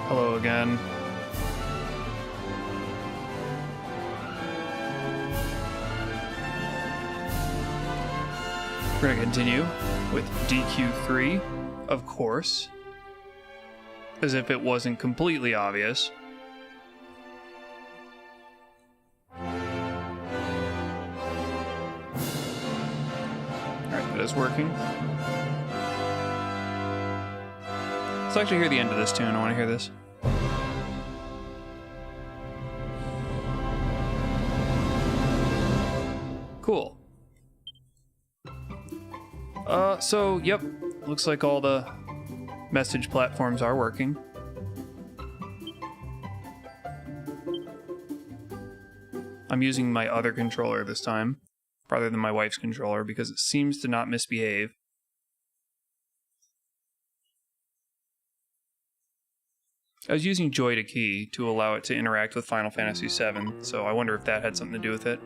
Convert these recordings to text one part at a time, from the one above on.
Hello again. We're going to continue with DQ3, of course, as if it wasn't completely obvious. Alright, that is working. Let's actually hear the end of this tune. I want to hear this. Cool. So, yep. Looks like all the message platforms are working. I'm using my other controller this time, rather than my wife's controller, because it seems to not misbehave. I was using Joy to Key to allow it to interact with Final Fantasy VII, so I wonder if that had something to do with it.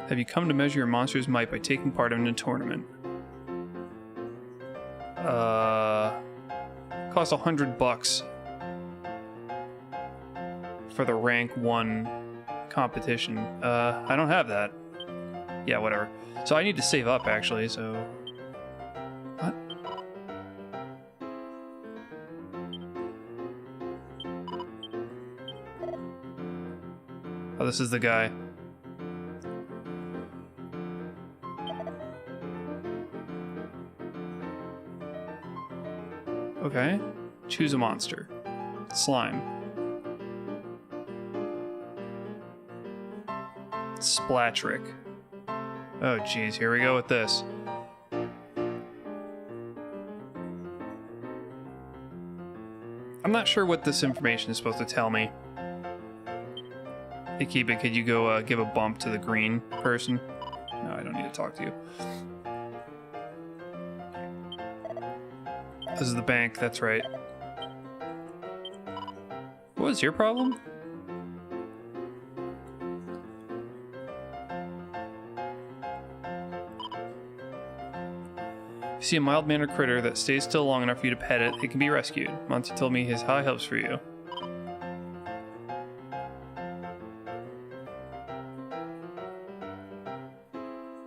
Have you come to measure your monster's might by taking part in a tournament? Costs $100 for the rank 1 competition. I don't have that. Yeah, whatever. So I need to save up, actually, so... What? Oh, this is the guy. Okay. Choose a monster. Slime. Splatrick. Oh, geez. Here we go with this. I'm not sure what this information is supposed to tell me. Hey, Kiba, could you go give a bump to the green person? No, I don't need to talk to you. This is the bank, that's right. What was your problem? If you see a mild-mannered critter that stays still long enough for you to pet it, it can be rescued. Monty told me his high hopes for you.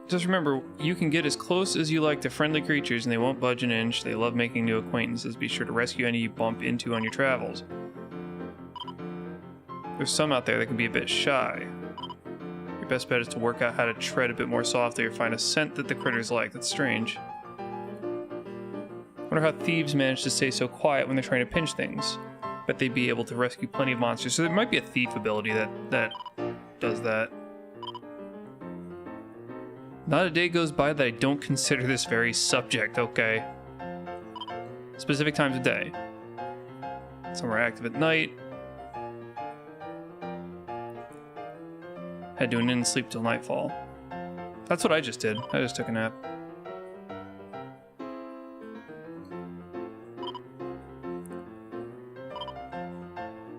Just remember, you can get as close as you like to friendly creatures and they won't budge an inch. They love making new acquaintances. Be sure to rescue any you bump into on your travels. There's some out there that can be a bit shy. Your best bet is to work out how to tread a bit more softly or find a scent that the critters like. That's strange. Wonder how thieves manage to stay so quiet when they're trying to pinch things. Bet they'd be able to rescue plenty of monsters. So there might be a thief ability that does that. Not a day goes by that I don't consider this very subject, okay? Specific times of day. Some are active at night. Head to an inn and sleep till nightfall. That's what I just did. I just took a nap.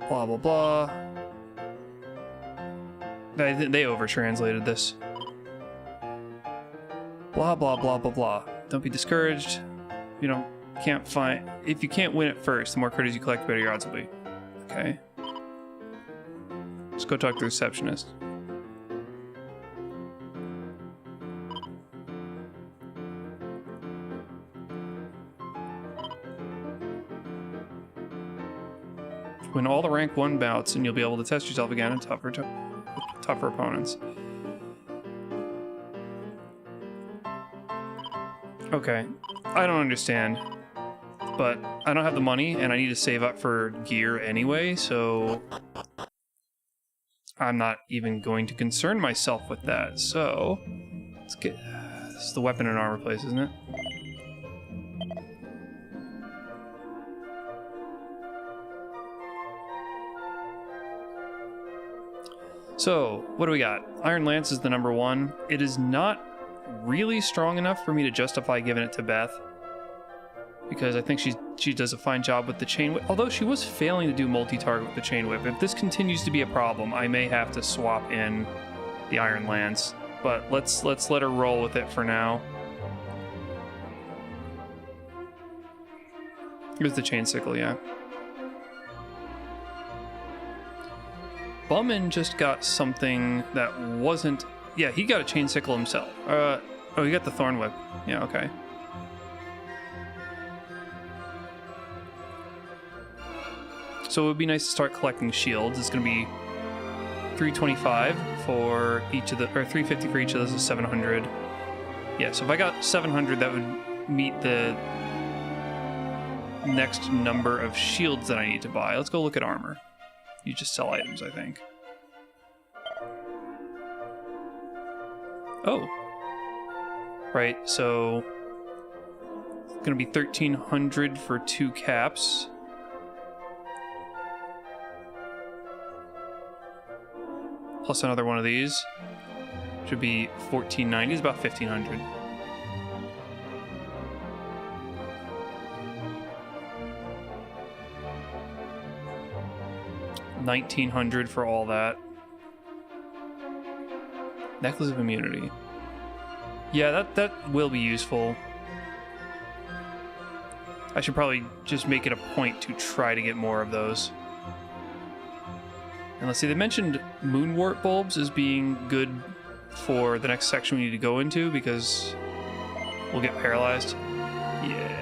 Blah, blah, blah. They over-translated this. Blah, blah, blah, blah, blah. Don't be discouraged. You don't Can't find... If you can't win it first, the more critters you collect, the better your odds will be. Okay. Let's go talk to the receptionist. Win all the rank 1 bouts, and you'll be able to test yourself again in tougher opponents. Okay, I don't understand, but I don't have the money, and I need to save up for gear anyway, so I'm not even going to concern myself with that. So let's get... This is the weapon and armor place, isn't it? So, what do we got? Iron Lance is the number 1. It is not really strong enough for me to justify giving it to Beth, because I think she does a fine job with the chain whip, although she was failing to do multi-target with the chain whip. If this continues to be a problem, I may have to swap in the Iron Lance, but let's let her roll with it for now. Here's the chain sickle, yeah. Bummin just got something that wasn't... Yeah, he got a chain sickle himself. Oh, he got the thorn whip. Yeah, okay. So it would be nice to start collecting shields. It's going to be 325 for each of the... Or 350 for each of those is 700. Yeah, so if I got 700, that would meet the next number of shields that I need to buy. Let's go look at armor. You just sell items, I think. Oh. Right, so... It's gonna be 1,300 for 2 caps. Plus another one of these. Should be 1,490, it's about 1,500. $1,900 for all that. Necklace of Immunity. Yeah, that will be useful. I should probably just make it a point to try to get more of those. And let's see, they mentioned Moonwort bulbs as being good for the next section we need to go into because we'll get paralyzed. Yeah.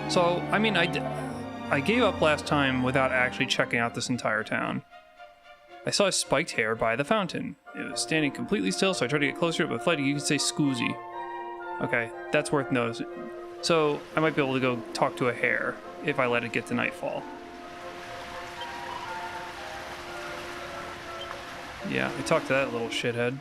So, I mean, I gave up last time without actually checking out this entire town. I saw a spiked hair by the fountain. It was standing completely still, so I tried to get closer, but flighty, you could say scoozy. Okay, that's worth noticing. So, I might be able to go talk to a hare if I let it get to nightfall. Yeah, I talked to that little shithead.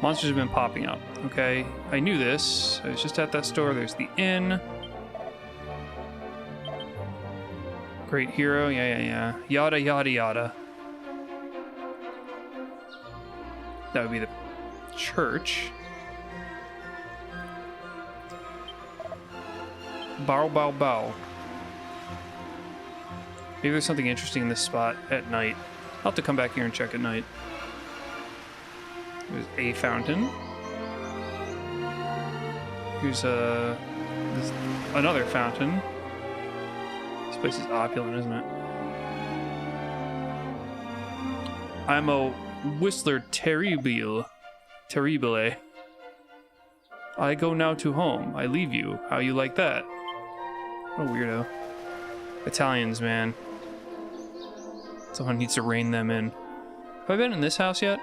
Monsters have been popping up. Okay, I knew this. I was just at that store. There's the inn. Great hero. Yeah. Yada, yada, yada. That would be the church. Bow, bow, bow. Maybe there's something interesting in this spot at night. I'll have to come back here and check at night. There's a fountain. Here's another fountain. This place is opulent, isn't it? I'm a whistler terrible. I go now to home. I leave you. How you like that? What a weirdo. Italians, man. Someone needs to rein them in. Have I been in this house yet?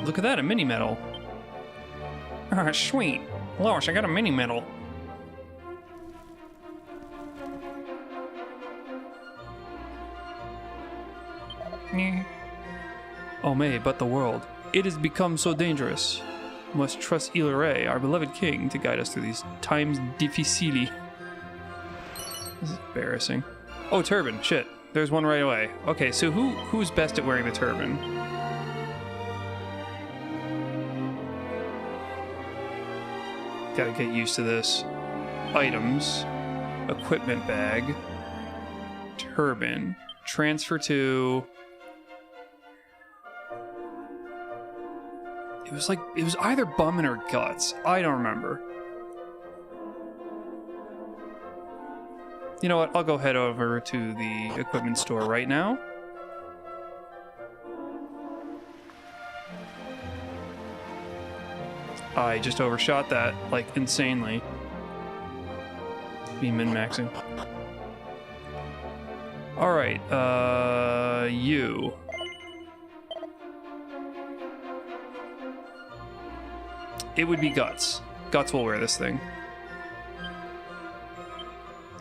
Look at that, a mini medal. Ah, sweet. Lois, I got a mini medal. Oh may, but the world. It has become so dangerous. We must trust Ilare, our beloved king, to guide us through these times difficili. This is embarrassing. Oh, turban. Shit. There's one right away. Okay, so who's best at wearing the turban? Gotta get used to this. Items. Equipment bag. Turban. Transfer to... It was either Bummin or Guts. I don't remember. You know what? I'll go head over to the equipment store right now. I just overshot that, like, insanely. Be min-maxing. Alright, you. It would be Guts. Guts will wear this thing.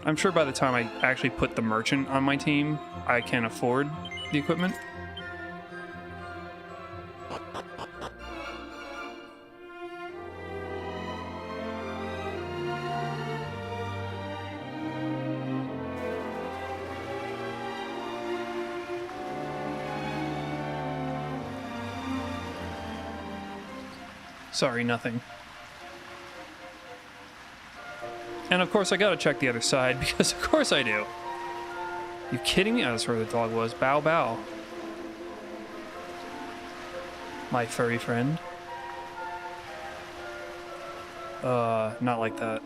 I'm sure by the time I actually put the merchant on my team, I can afford the equipment. Sorry, nothing. And of course I gotta check the other side, because of course I do. You kidding me? Oh, that's where the dog was. Bow bow. My furry friend. Not like that.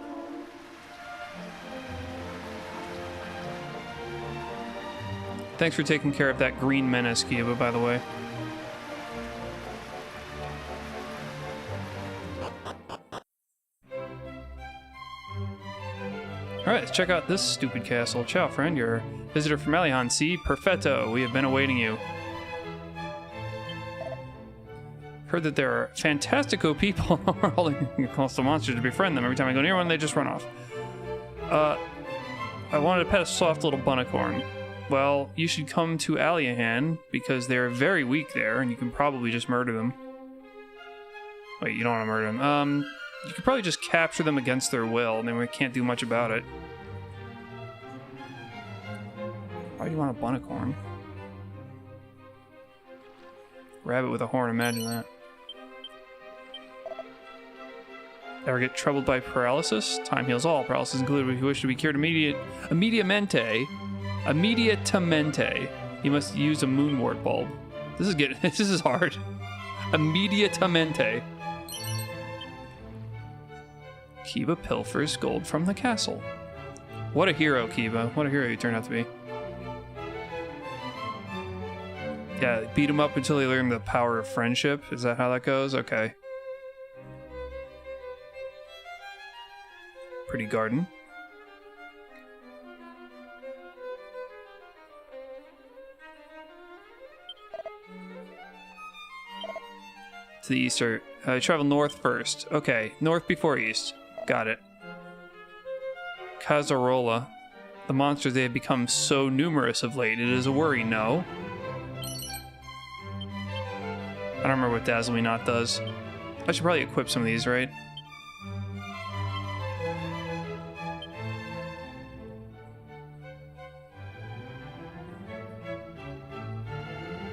Thanks for taking care of that green menace, Kiba, by the way. Alright, let's check out this stupid castle. Ciao, friend. You're a visitor from Alihan. Si, perfetto. We have been awaiting you. Heard that there are fantastico people holding coastal monsters to befriend them. Every time I go near one, they just run off. I wanted to pet a soft little bunnicorn. Well, you should come to Alihan, because they're very weak there, and you can probably just murder them. Wait, you don't want to murder them. You could probably just capture them against their will, and then we can't do much about it. Why do you want a bunnicorn? Rabbit with a horn, imagine that. Ever get troubled by paralysis? Time heals all. Paralysis included. If you wish to be cured immediatamente, you must use a moonwort bulb. This is hard. Immediatamente. Kiba pilfers gold from the castle. What a hero, Kiba. What a hero you turned out to be. Yeah, beat him up until he learned the power of friendship. Is that how that goes? Okay. Pretty garden. To the east, or travel north first. Okay, north before east. Got it. Cazarola. The monsters, they have become so numerous of late. It is a worry, no? I don't remember what Dazzle Me Not does. I should probably equip some of these, right?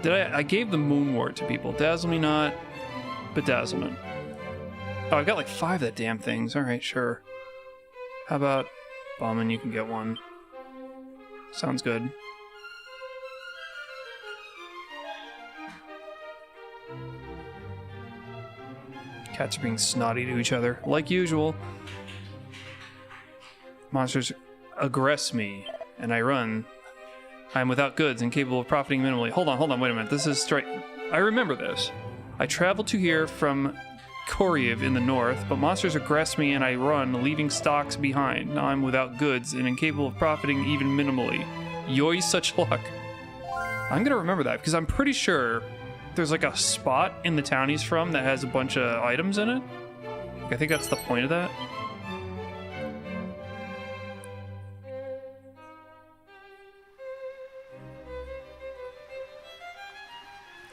I gave the Moonwort to people. Dazzle Me Not, Bedazzlement. Oh, I've got like 5 of that damn things. Alright, sure. How about Bauman? You can get one. Sounds good. Cats are being snotty to each other, like usual. Monsters aggress me, and I run. I am without goods and capable of profiting minimally. Hold on, wait a minute. This is straight. I remember this. I traveled to here from Koryev in the north, but monsters aggress me and I run, leaving stocks behind. Now I'm without goods and incapable of profiting even minimally. Yoy, such luck. I'm gonna remember that, because I'm pretty sure there's like a spot in the town he's from that has a bunch of items in it. I think that's the point of that.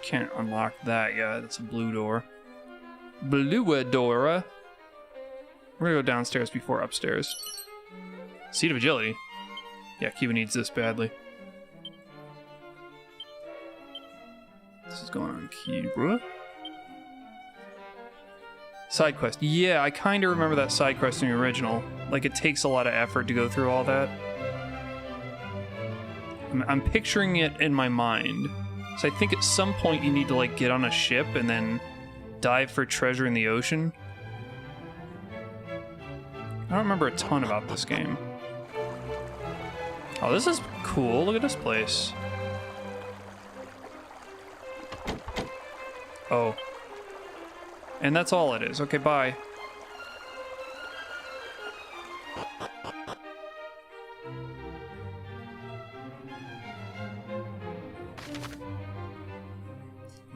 Can't unlock that yet. That's a blue door. Blue Dora. We're gonna go downstairs before upstairs. Seat of Agility. Yeah, Kiba needs this badly. This is going on Kiba. Side quest. Yeah, I kind of remember that side quest in the original. Like, it takes a lot of effort to go through all that. I'm picturing it in my mind. So I think at some point you need to, like, get on a ship and then dive for treasure in the ocean. I don't remember a ton about this game. Oh, this is cool. Look at this place. Oh. And that's all it is. Okay, bye.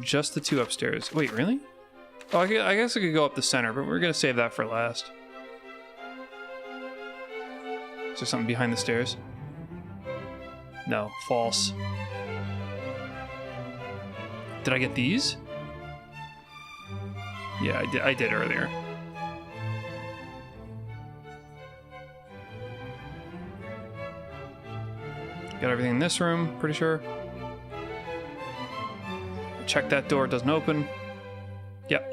Just the two upstairs. Wait, really? Oh, I guess I could go up the center, but we're gonna save that for last. Is there something behind the stairs? No, false. Did I get these? Yeah, I did earlier. Got everything in this room, pretty sure. Check that door, it doesn't open. Yep.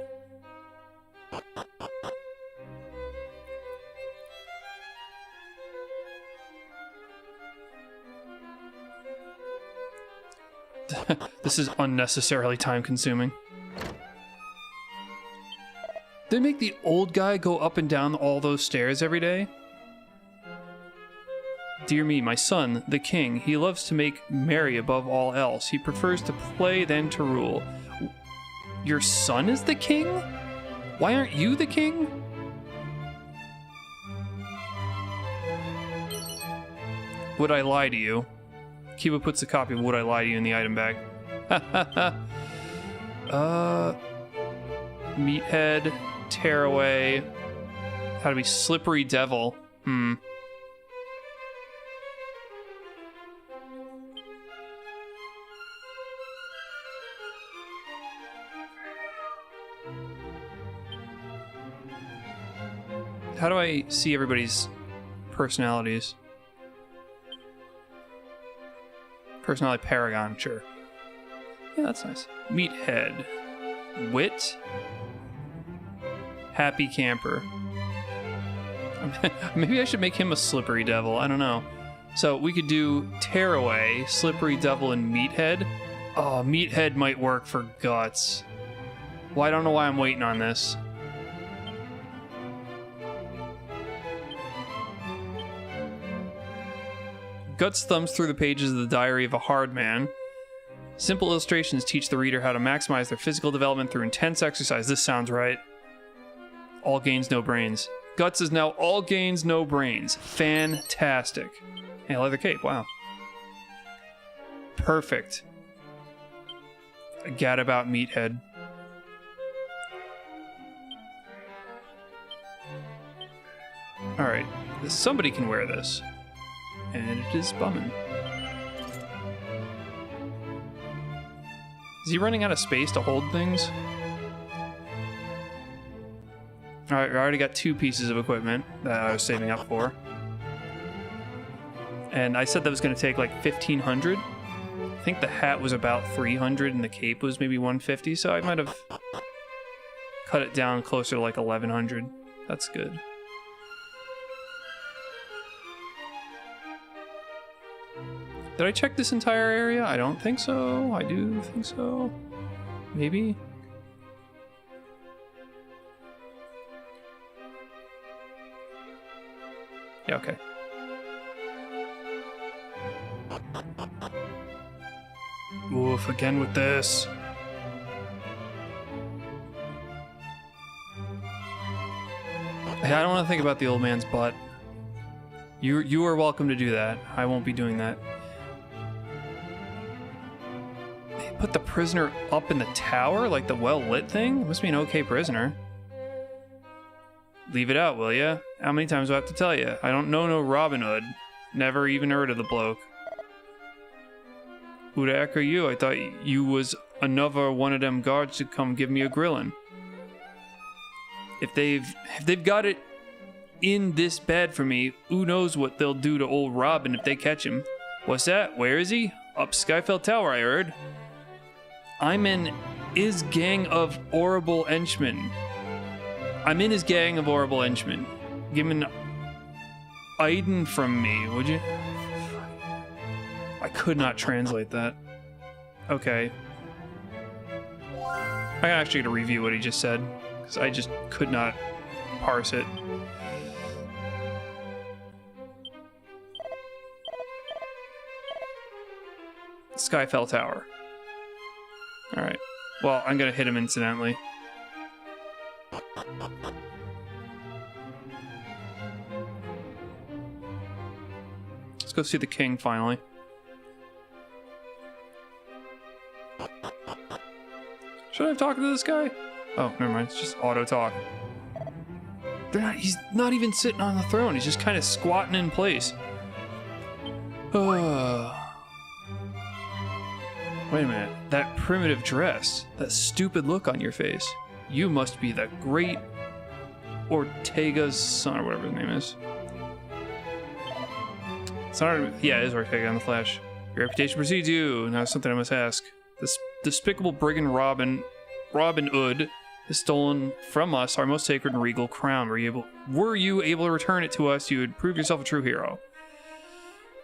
This is unnecessarily time-consuming. They make the old guy go up and down all those stairs every day? Dear me, my son, the king, he loves to make merry above all else. He prefers to play than to rule. Your son is the king? Why aren't you the king? Would I lie to you? Kiba puts a copy of Would I Lie to You in the item bag. Meathead, Tearaway. How to be Slippery Devil. How do I see everybody's personalities? Personality Paragon, sure. Yeah, that's nice. Meathead. Wit. Happy Camper. Maybe I should make him a Slippery Devil. I don't know. So we could do Tearaway, Slippery Devil, and Meathead. Oh, Meathead might work for Guts. Well, I don't know why I'm waiting on this. Guts thumbs through the pages of the Diary of a Hard Man. Simple illustrations teach the reader how to maximize their physical development through intense exercise. This sounds right. All gains, no brains. Guts is now all gains, no brains. Fantastic. Hey, leather cape, wow. Perfect. A gadabout Meathead. Alright, somebody can wear this. And it is bumming. Is he running out of space to hold things? Alright, I already got 2 pieces of equipment that I was saving up for. And I said that was going to take like 1,500. I think the hat was about 300 and the cape was maybe 150, so I might have cut it down closer to like 1,100. That's good. Did I check this entire area? I don't think so. I do think so. Maybe. Yeah, okay. Oof, again with this. Hey, I don't want to think about the old man's butt. You are welcome to do that. I won't be doing that. They put the prisoner up in the tower, like the well-lit thing? Must be an okay prisoner. Leave it out, will ya? How many times do I have to tell you? I don't know no Robin Hood. Never even heard of the bloke. Who the heck are you? I thought you was another one of them guards to come give me a grillin'. If they've got it in this bad for me, who knows what they'll do to old Robin if they catch him. What's that? Where is he? Up Skyfell Tower, I heard. I'm an is gang of horrible henchmen. I'm in his gang of horrible henchmen. Give him an Aiden from me, would you? I could not translate that. Okay. I actually got to review what he just said, because I just could not parse it. Skyfell Tower. Alright. Well, I'm gonna hit him incidentally. Let's go see the king finally. Should I have talked to this guy? Oh, never mind. It's just auto talk. He's not even sitting on the throne. He's just kind of squatting in place. Wait a minute. That primitive dress. That stupid look on your face. You must be the great Ortega's son, or whatever his name is. It's not, yeah, it is Ortega on the Flash. Your reputation precedes you. Now something I must ask. This despicable brigand Robin Hood has stolen from us our most sacred and regal crown. Were you able to return it to us, you would prove yourself a true hero.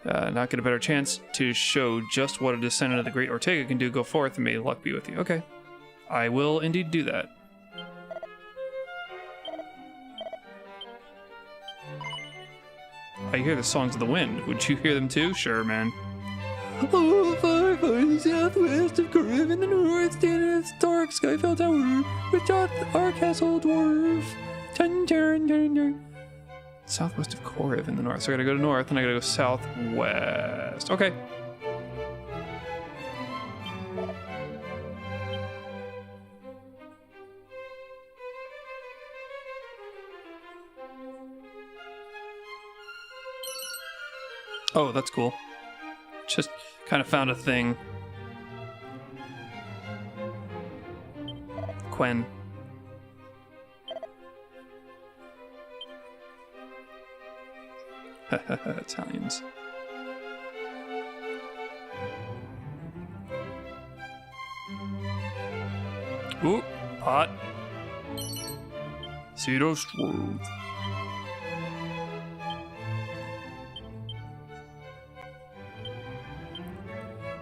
Not get a better chance to show just what a descendant of the great Ortega can do. Go forth and may luck be with you. Okay. I will indeed do that. I hear the songs of the wind. Would you hear them too? Sure, man. Oh, far in the southwest of Korev in the north, standing at the dark Skyfell Tower, which doth our castle dwarf. Southwest of Korev in the north. So I gotta go to north, and I gotta go southwest. Okay. Oh, that's cool. Just kind of found a thing. Quen. Italians. Ooh, pot. Pseudo Struve.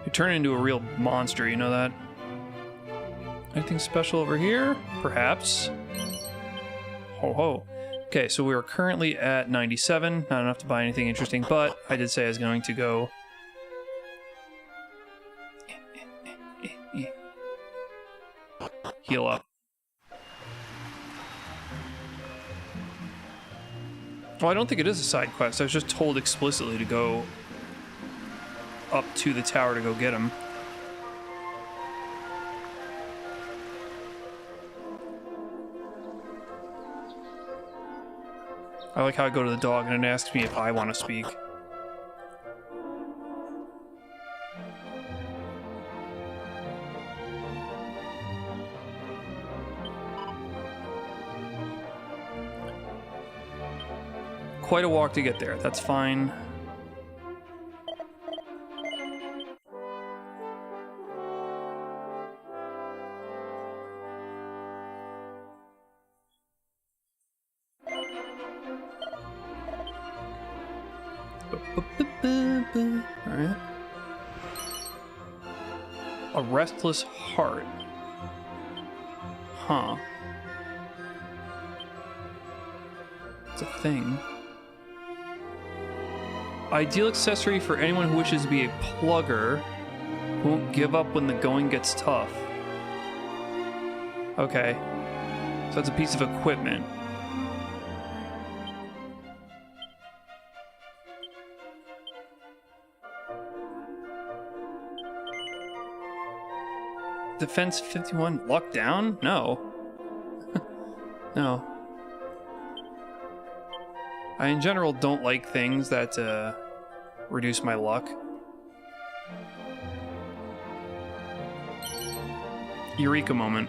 You turn into a real monster, you know that? Anything special over here? Perhaps. Ho ho. Okay, so we are currently at 97. Not enough to buy anything interesting, but I did say I was going to go... heal up. Well, I don't think it is a side quest. I was just told explicitly to go up to the tower to go get him. I like how I go to the dog and it asks me if I want to speak. Quite a walk to get there. That's fine. Alright. A restless heart. Huh. It's a thing. Ideal accessory for anyone who wishes to be a plugger who won't give up when the going gets tough. Okay. So it's a piece of equipment. Defense 51. Luck down? No. No. I, in general, don't like things that reduce my luck. Eureka moment.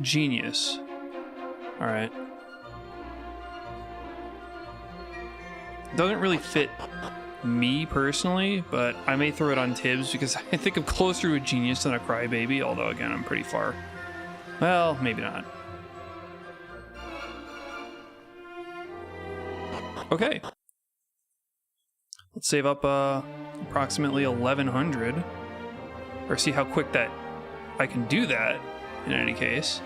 Genius. Alright. Doesn't really fit me personally, but I may throw it on Tibbs because I think I'm closer to a genius than a crybaby, although again, I'm pretty far. Well, maybe not. Okay. Let's save up approximately 1100. Or see how quick that I can do that in any case.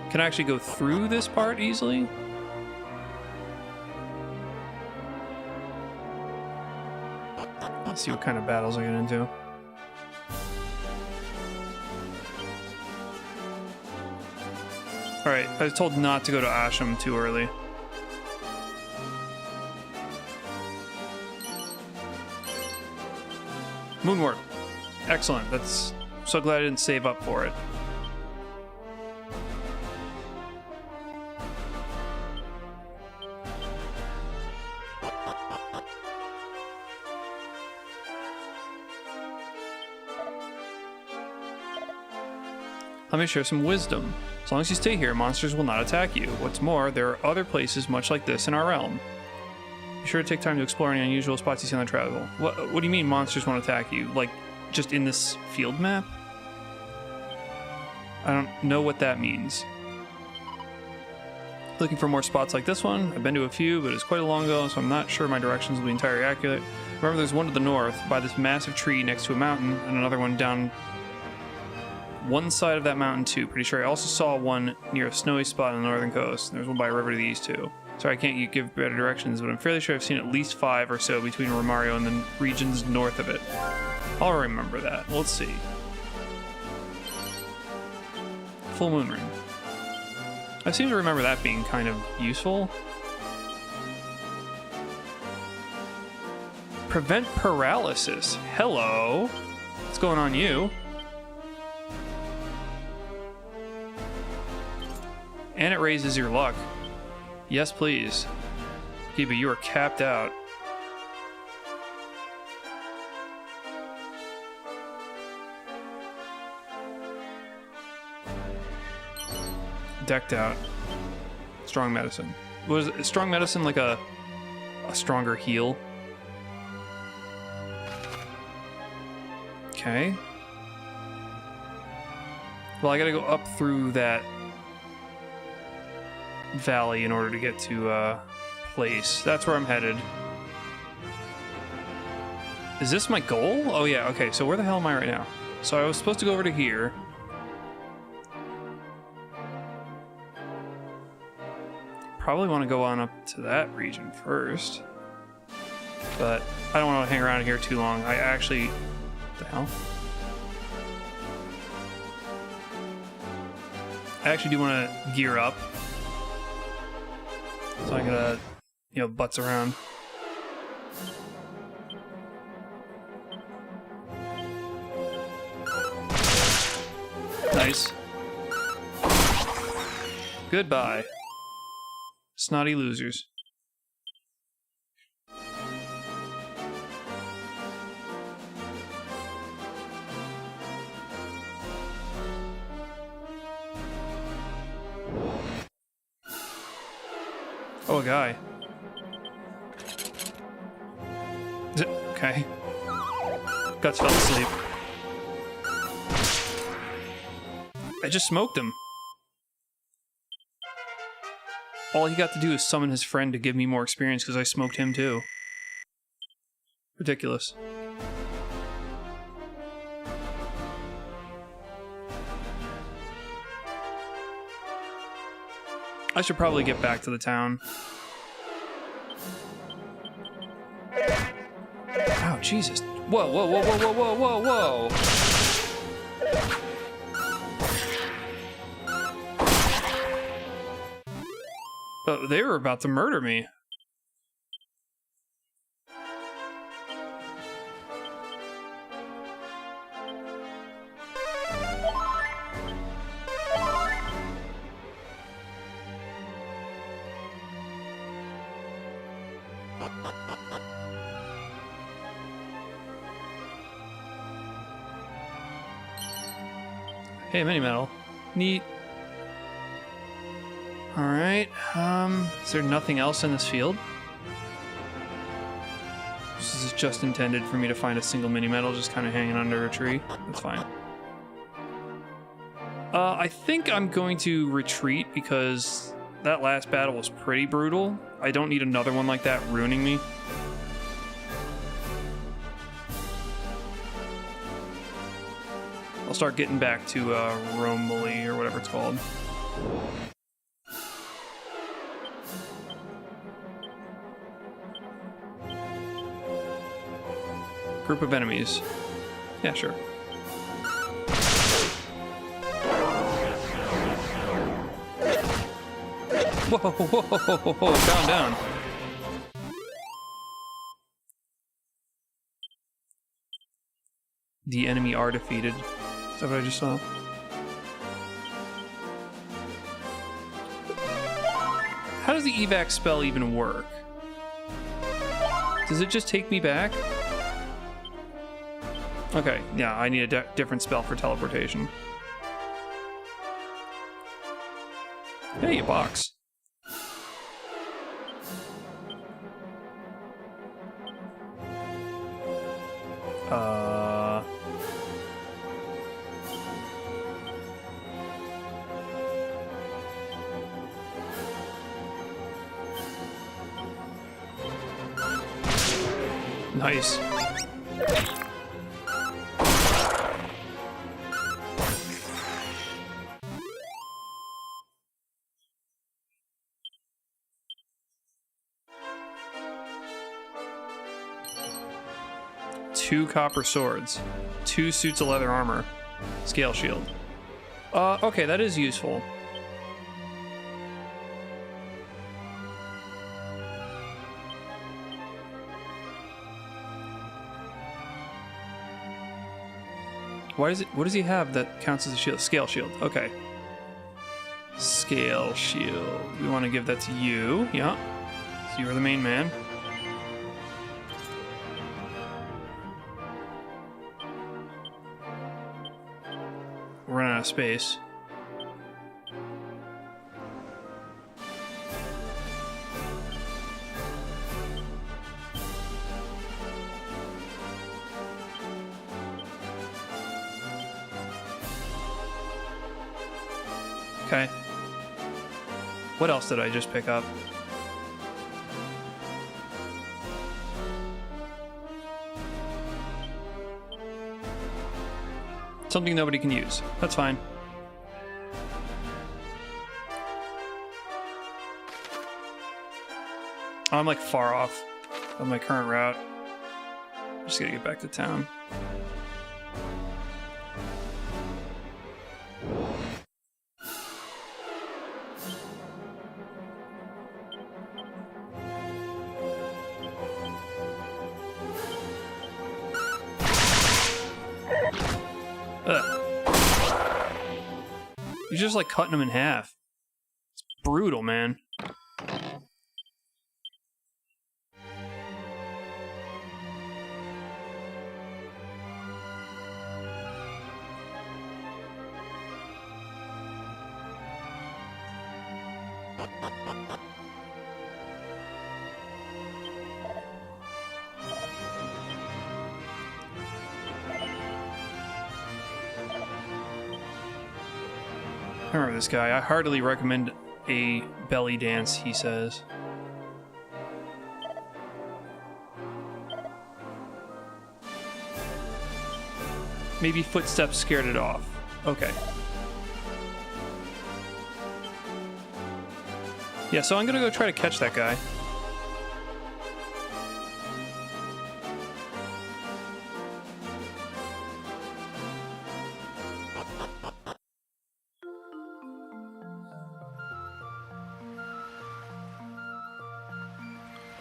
Can I actually go through this part easily? Let's see what kind of battles I get into. Alright, I was told not to go to Asham too early. Moonwarp. Excellent. That's so glad I didn't save up for it. Let me share some wisdom. As long as you stay here, monsters will not attack you. What's more, there are other places much like this in our realm. Be sure to take time to explore any unusual spots you see on the travel. What do you mean monsters won't attack you? Like, just in this field map? I don't know what that means. Looking for more spots like this one. I've been to a few, but it's quite a long ago, so I'm not sure my directions will be entirely accurate. Remember, there's one to the north, by this massive tree next to a mountain, and another one down one side of that mountain too. Pretty sure I also saw one near a snowy spot on the northern coast. There's one by a river to the east too. Sorry, I can't give better directions, but I'm fairly sure I've seen at least 5 or so between Romario and the regions north of it. I'll remember that. Let's see. Full moon ring. I seem to remember that being kind of useful. Prevent paralysis. Hello. What's going on you? And it raises your luck. Yes, please. Kiba, you are capped out. Decked out. Strong medicine. Was strong medicine like a stronger heal? Okay. Well, I gotta go up through that valley in order to get to place. That's where I'm headed. Is this my goal? Oh yeah, okay, so where the hell am I right now? So I was supposed to go over to here. Probably want to go on up to that region first. But I don't want to hang around here too long. I actually... What the hell? I actually do want to gear up. So I gotta, butts around. Nice. Goodbye. Snotty losers. Oh, a guy. Okay. Guts fell asleep. I just smoked him. All he got to do is summon his friend to give me more experience because I smoked him too. Ridiculous. I should probably get back to the town. Oh, Jesus. Whoa, whoa, whoa, whoa, whoa, whoa, whoa, whoa. Oh, they were about to murder me. Hey, mini medal. Neat. Alright, is there nothing else in this field? just intended for me to find a single mini medal just kind of hanging under a tree. That's fine. I think I'm going to retreat because that last battle was pretty brutal. I don't need another one like that ruining me. I'll start getting back to Romilly or whatever it's called. Group of enemies. Yeah, sure. Whoa, whoa, whoa, whoa, whoa, calm down. The enemy are defeated. Is that what I just saw? How does the evac spell even work? Does it just take me back? Okay, yeah, I need a different spell for teleportation. Hey, a box. Nice. Two copper swords, 2 suits of leather armor, scale shield. Okay, that is useful. What does he have that counts as a shield? Scale shield. Okay. Scale shield. We want to give that to you. Yeah. So you are the main man. We're running out of space. Okay. What else did I just pick up? Something nobody can use. That's fine. I'm like far off of my current route. Just gotta get back to town. He's just like cutting him in half. It's brutal, man. I remember this guy. I heartily recommend a belly dance, he says. Maybe footsteps scared it off. Okay. Yeah, so I'm gonna go try to catch that guy.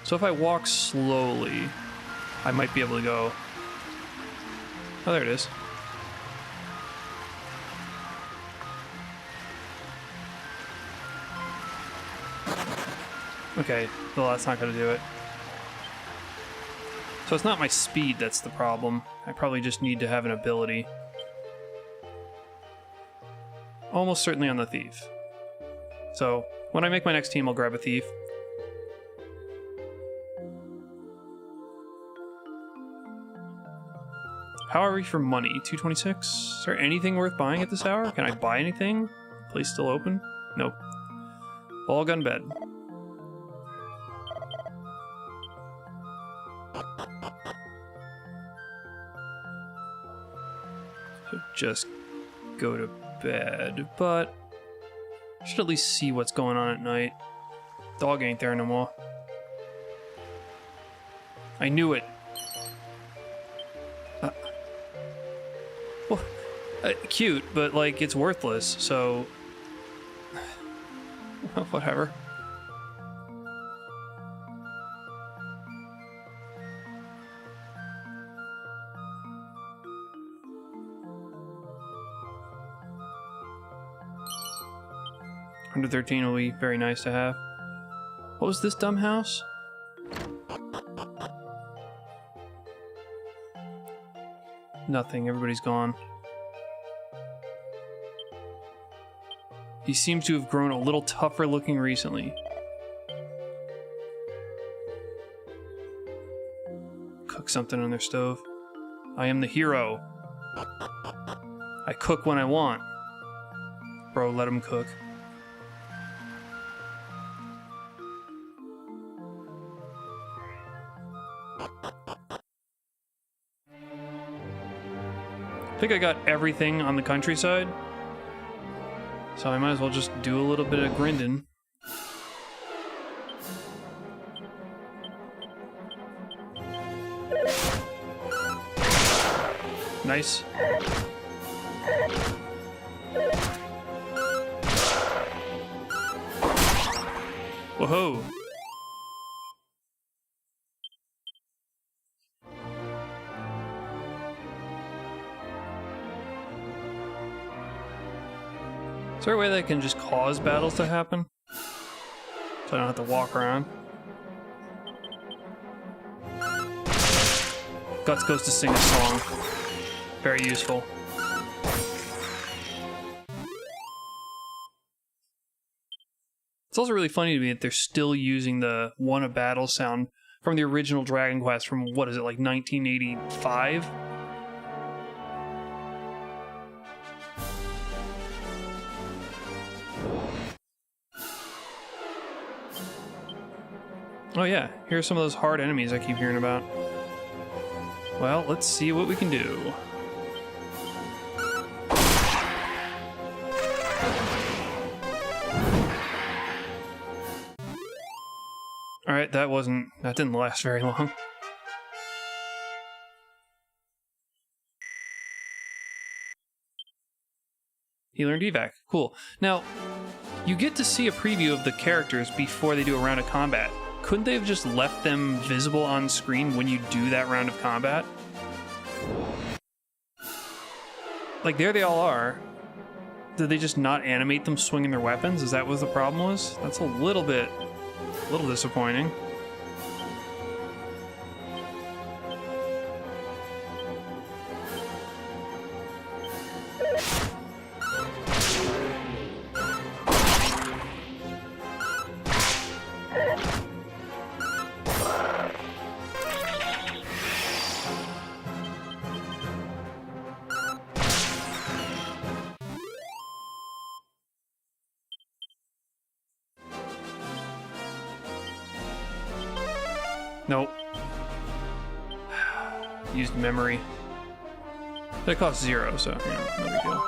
So if I walk slowly, I might be able to go... Oh, there it is. Okay, well, that's not going to do it. So it's not my speed that's the problem. I probably just need to have an ability. Almost certainly on the thief. So when I make my next team, I'll grab a thief. How are we for money? 226? Is there anything worth buying at this hour? Can I buy anything? Place still open? Nope. All gun bed. So just go to bed, but I should at least see what's going on at night. Dog ain't there no more. I knew it. Well, cute, but like it's worthless, so well, whatever. $113 will be very nice to have. What was this dumb house? Nothing, everybody's gone. He seems to have grown a little tougher looking recently. Cook something on their stove. I am the hero. I cook when I want. Bro, let him cook. I think I got everything on the countryside, so I might as well just do a little bit of grinding. Nice. Whoa. Is there a way that I can just cause battles to happen? So I don't have to walk around? Guts goes to sing a song. Very useful. It's also really funny to me that they're still using the "Won a Battle" sound from the original Dragon Quest from, what is it, like 1985? Oh yeah, here's some of those hard enemies I keep hearing about. Well, let's see what we can do. Alright, that didn't last very long. He learned evac. Cool. Now, you get to see a preview of the characters before they do a round of combat. Couldn't they have just left them visible on screen when you do that round of combat? Like, there they all are. Did they just not animate them swinging their weapons? Is that what the problem was? That's a little disappointing. Nope. Used memory. That costs 0, so, you know, no big deal.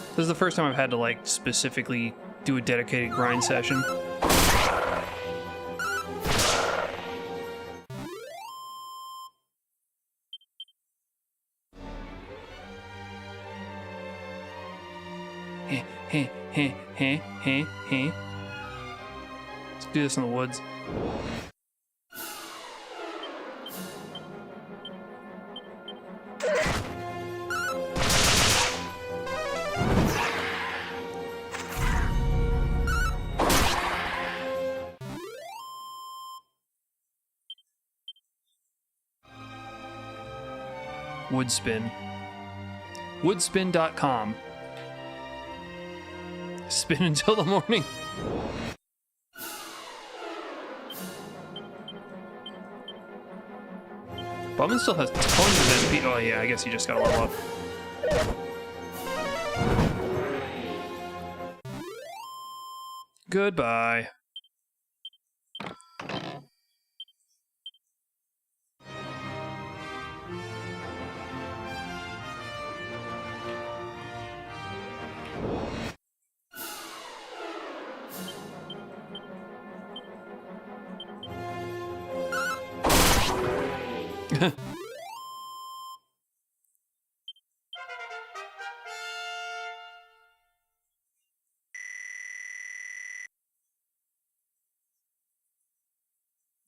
This is the first time I've had to, like, specifically do a dedicated grind session. Let's do this in the woods. Woodspin. Woodspin.com. Spin until the morning. Bowman still has tons of MP. Oh yeah, I guess he just got a level up. Goodbye.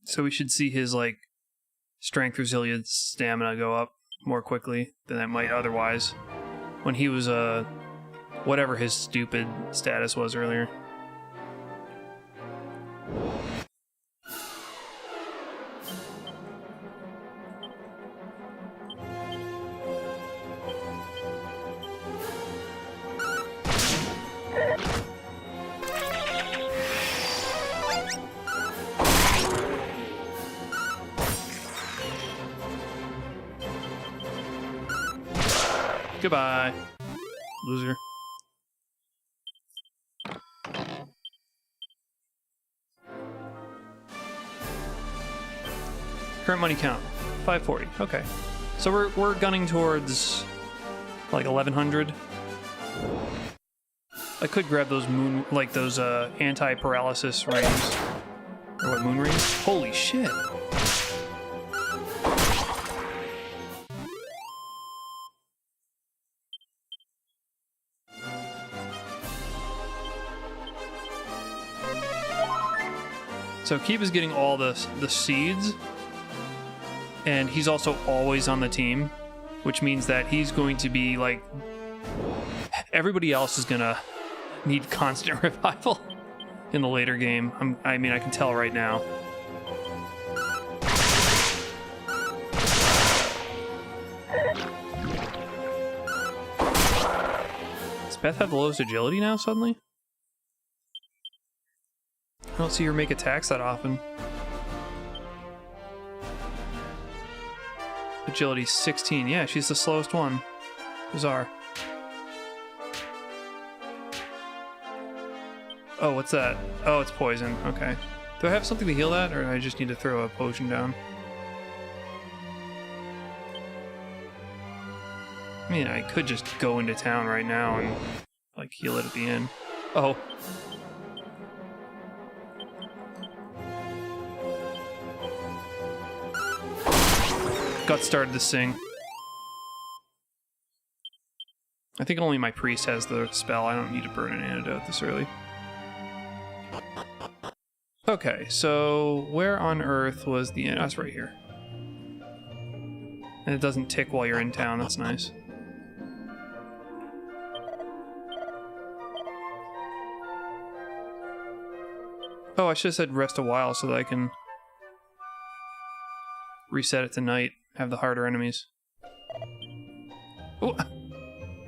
So we should see his, like, strength, resilience, stamina go up more quickly than that might otherwise. When he was, whatever his stupid status was earlier. Goodbye, loser. Current money count, 540. Okay, so we're gunning towards like 1100. I could grab those those anti-paralysis rings, or what, moon rings? Holy shit! So Kiba's getting all the seeds, and he's also always on the team, which means that he's going to be like, everybody else is gonna need constant revival in the later game. I mean, I can tell right now. Does Beth have the lowest agility now suddenly? I don't see her make attacks that often. Agility 16. Yeah, she's the slowest one. Bizarre. Oh, what's that? Oh, it's poison. Okay. Do I have something to heal that, or do I just need to throw a potion down? I mean, I could just go into town right now and, like, heal it at the end. Oh. Got started to sing. I think only my priest has the spell. I don't need to burn an antidote this early. Okay, so where on earth was the end? That's right here. And it doesn't tick while you're in town. That's nice. Oh, I should have said rest a while so that I can reset it to night. Have the harder enemies. Oh,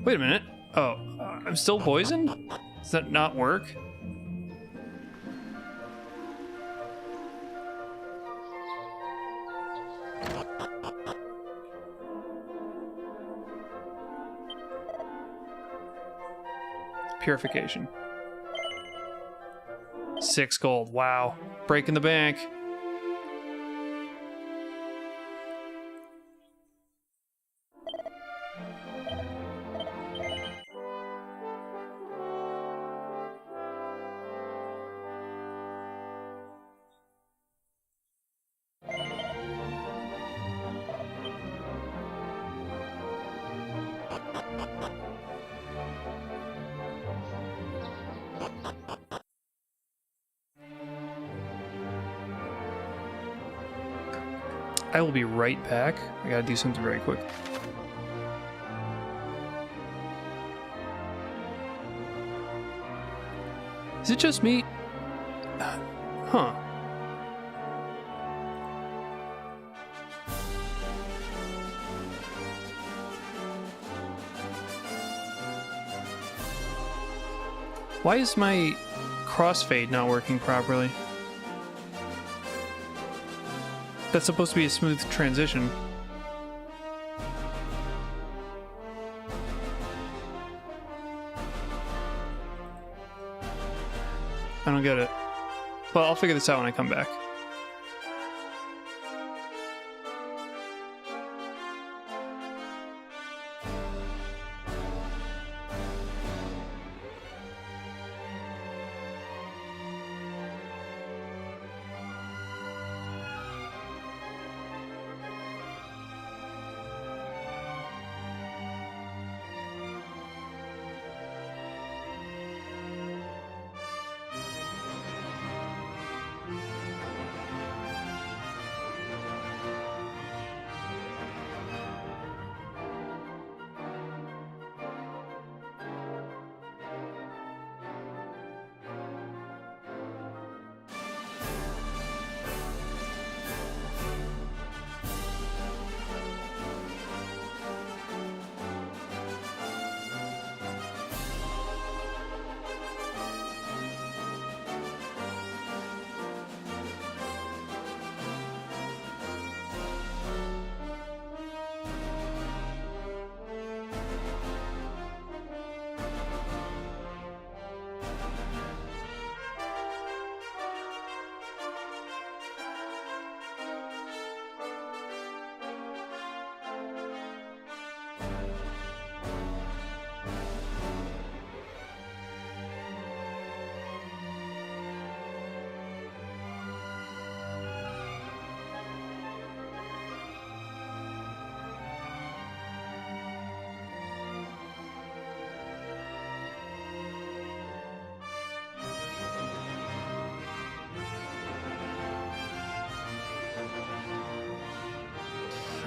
wait a minute. Oh, I'm still poisoned? Does that not work? Purification. 6 gold. Wow. Breaking the bank. I will be right back. I gotta do something very quick. Is it just me? Huh. Why is my crossfade not working properly? That's supposed to be a smooth transition. I don't get it. Well, I'll figure this out when I come back.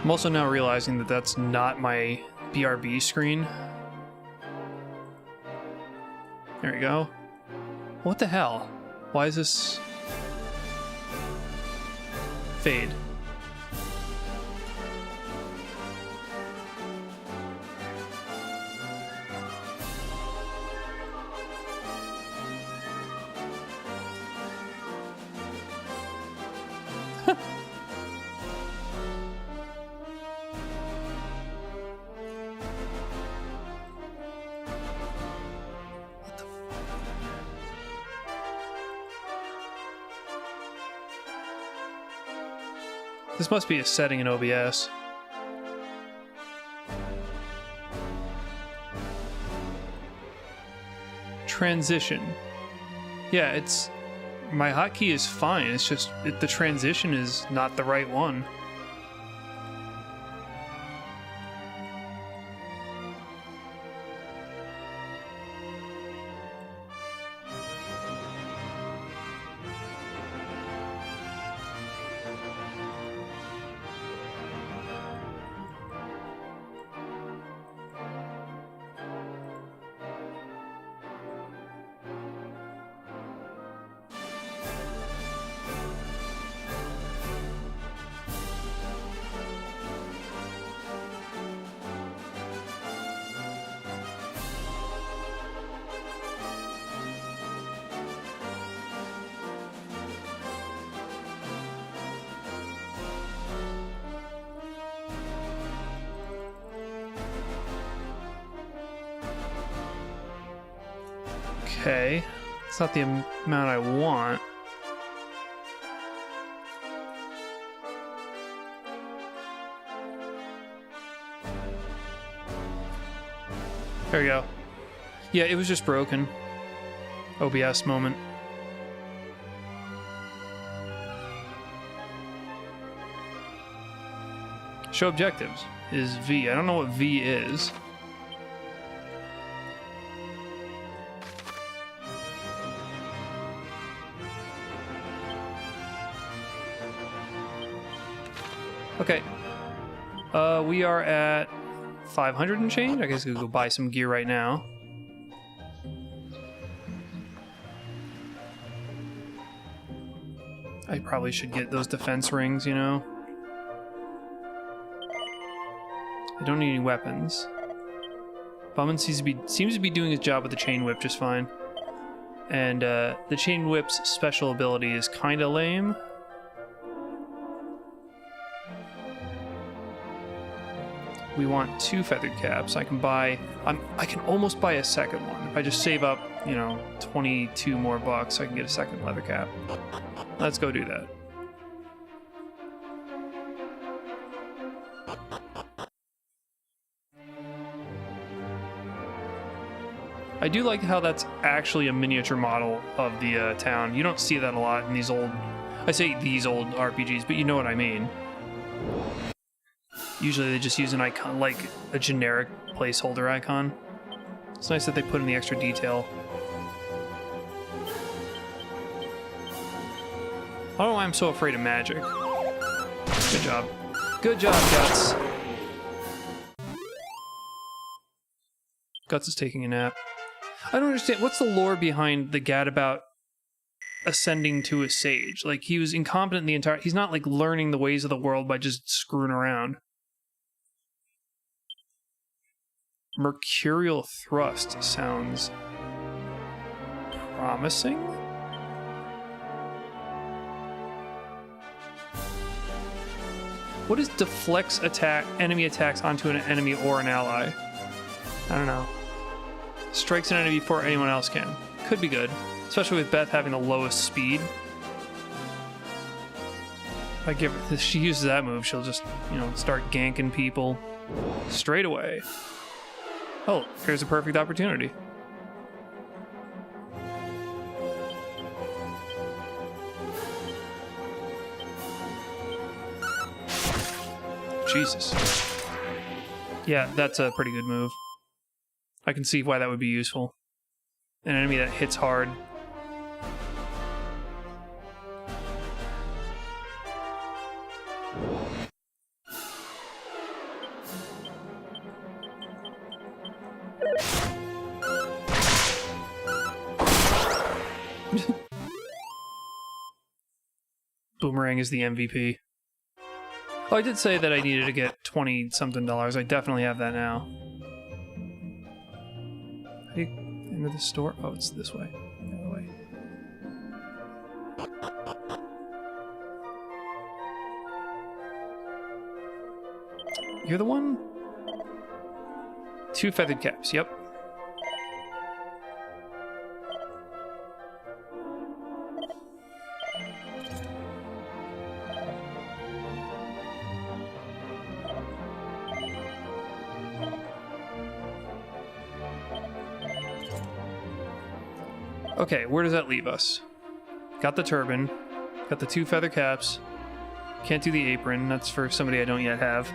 I'm also now realizing that that's not my BRB screen. There we go. What the hell? Why is this... fade? This must be a setting in OBS. Transition. Yeah, it's... my hotkey is fine, it's just the transition is not the right one. Okay, it's not the amount I want. There we go. Yeah, it was just broken. OBS moment. Show objectives is V. I don't know what V is. Okay. We are at 500 and change. I guess we could go buy some gear right now. I probably should get those defense rings, you know? I don't need any weapons. Bummin seems to be doing his job with the chain whip just fine. And the Chain Whip's special ability is kind of lame. We want 2 feathered caps. I can buy... I can almost buy a second one. If I just save up, you know, 22 more bucks, I can get a second leather cap. Let's go do that. I do like how that's actually a miniature model of the town. You don't see that a lot in these old... I say these old RPGs, but you know what I mean. Usually they just use an icon, like a generic placeholder icon. It's nice that they put in the extra detail. I don't know why I'm so afraid of magic. Good job. Good job, Guts. Guts is taking a nap. I don't understand. What's the lore behind the gadabout ascending to a sage? Like, he was incompetent the entire... He's not, like, learning the ways of the world by just screwing around. Mercurial thrust sounds promising. What is deflects enemy attacks onto an enemy or an ally? I don't know. Strikes an enemy before anyone else can. Could be good, especially with Beth having the lowest speed. If she uses that move, she'll just, you know, start ganking people straight away. Oh, here's a perfect opportunity. Jesus. Yeah, that's a pretty good move. I can see why that would be useful. An enemy that hits hard. Boomerang is the MVP. Oh, I did say that I needed to get $20-something. I definitely have that now. How do you enter the store? Oh, it's this way. The other way. You're the one? 2 feathered caps, yep. Okay, where does that leave us? Got the turban, got the 2 feather caps, can't do the apron, that's for somebody I don't yet have.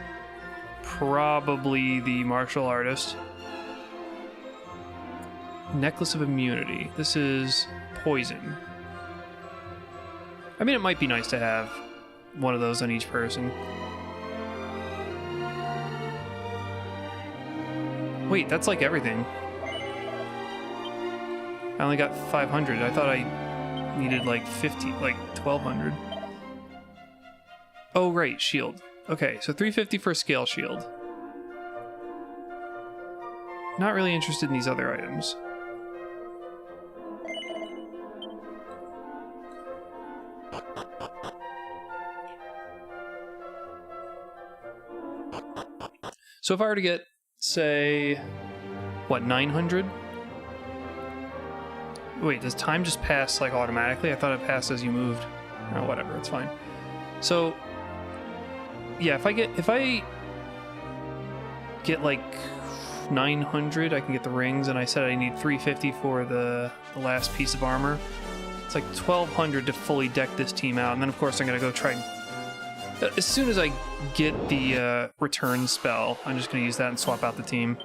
Probably the martial artist. Necklace of immunity. This is poison. I mean, it might be nice to have one of those on each person. Wait, that's like everything. I only got 500. I thought I needed like 50, like 1,200. Oh, right, shield. Okay, so 350 for a scale shield. Not really interested in these other items. So if I were to get, say, what, 900? Wait, does time just pass like automatically? I thought it passed as you moved. Oh, whatever, it's fine. So, yeah, if I get like 900, I can get the rings, and I said I need 350 for the last piece of armor. It's like 1,200 to fully deck this team out, and then of course I'm gonna go try. As soon as I get the return spell, I'm just gonna use that and swap out the team.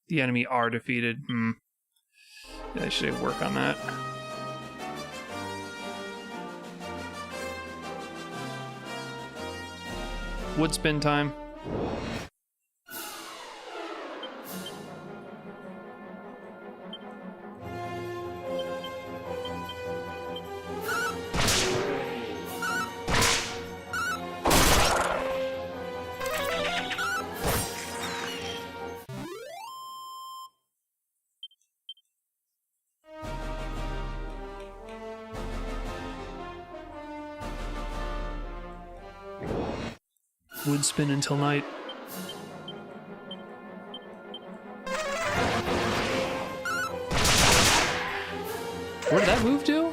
The enemy are defeated. Yeah, I should work on that. Wood spin time. wood spin until night. Where did that move do?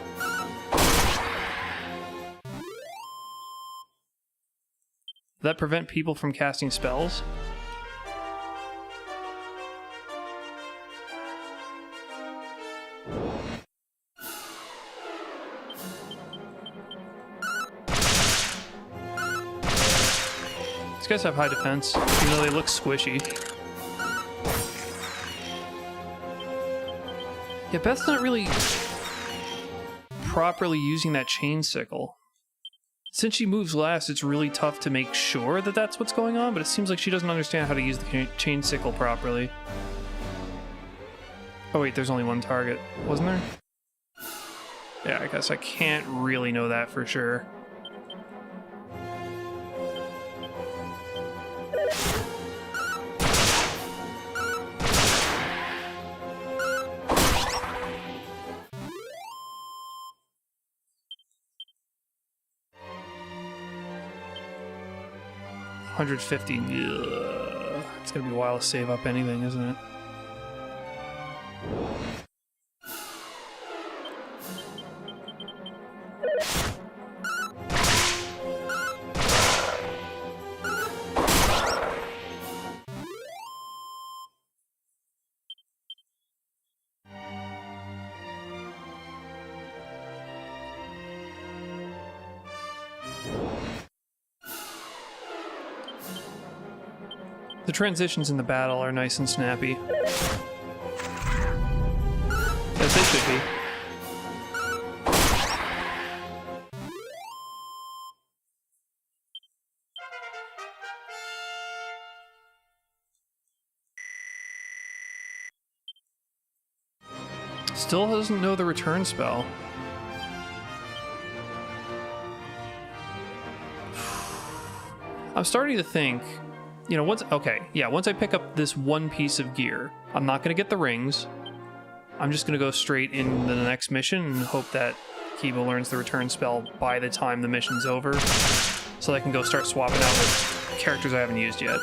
Did that prevent people from casting spells? These guys have high defense, even though they look squishy. Yeah, Beth's not really properly using that chain sickle. Since she moves last, it's really tough to make sure that that's what's going on, but it seems like she doesn't understand how to use the chain sickle properly. Oh wait, there's only one target, wasn't there? Yeah, I guess I can't really know that for sure. $150. Ugh. It's gonna be a while to save up anything, isn't it? The transitions in the battle are nice and snappy. As they should be. Still doesn't know the return spell. I'm starting to think, you know, once I pick up this one piece of gear, I'm not going to get the rings. I'm just going to go straight into the next mission and hope that Kiba learns the return spell by the time the mission's over, so I can go start swapping out with characters I haven't used yet.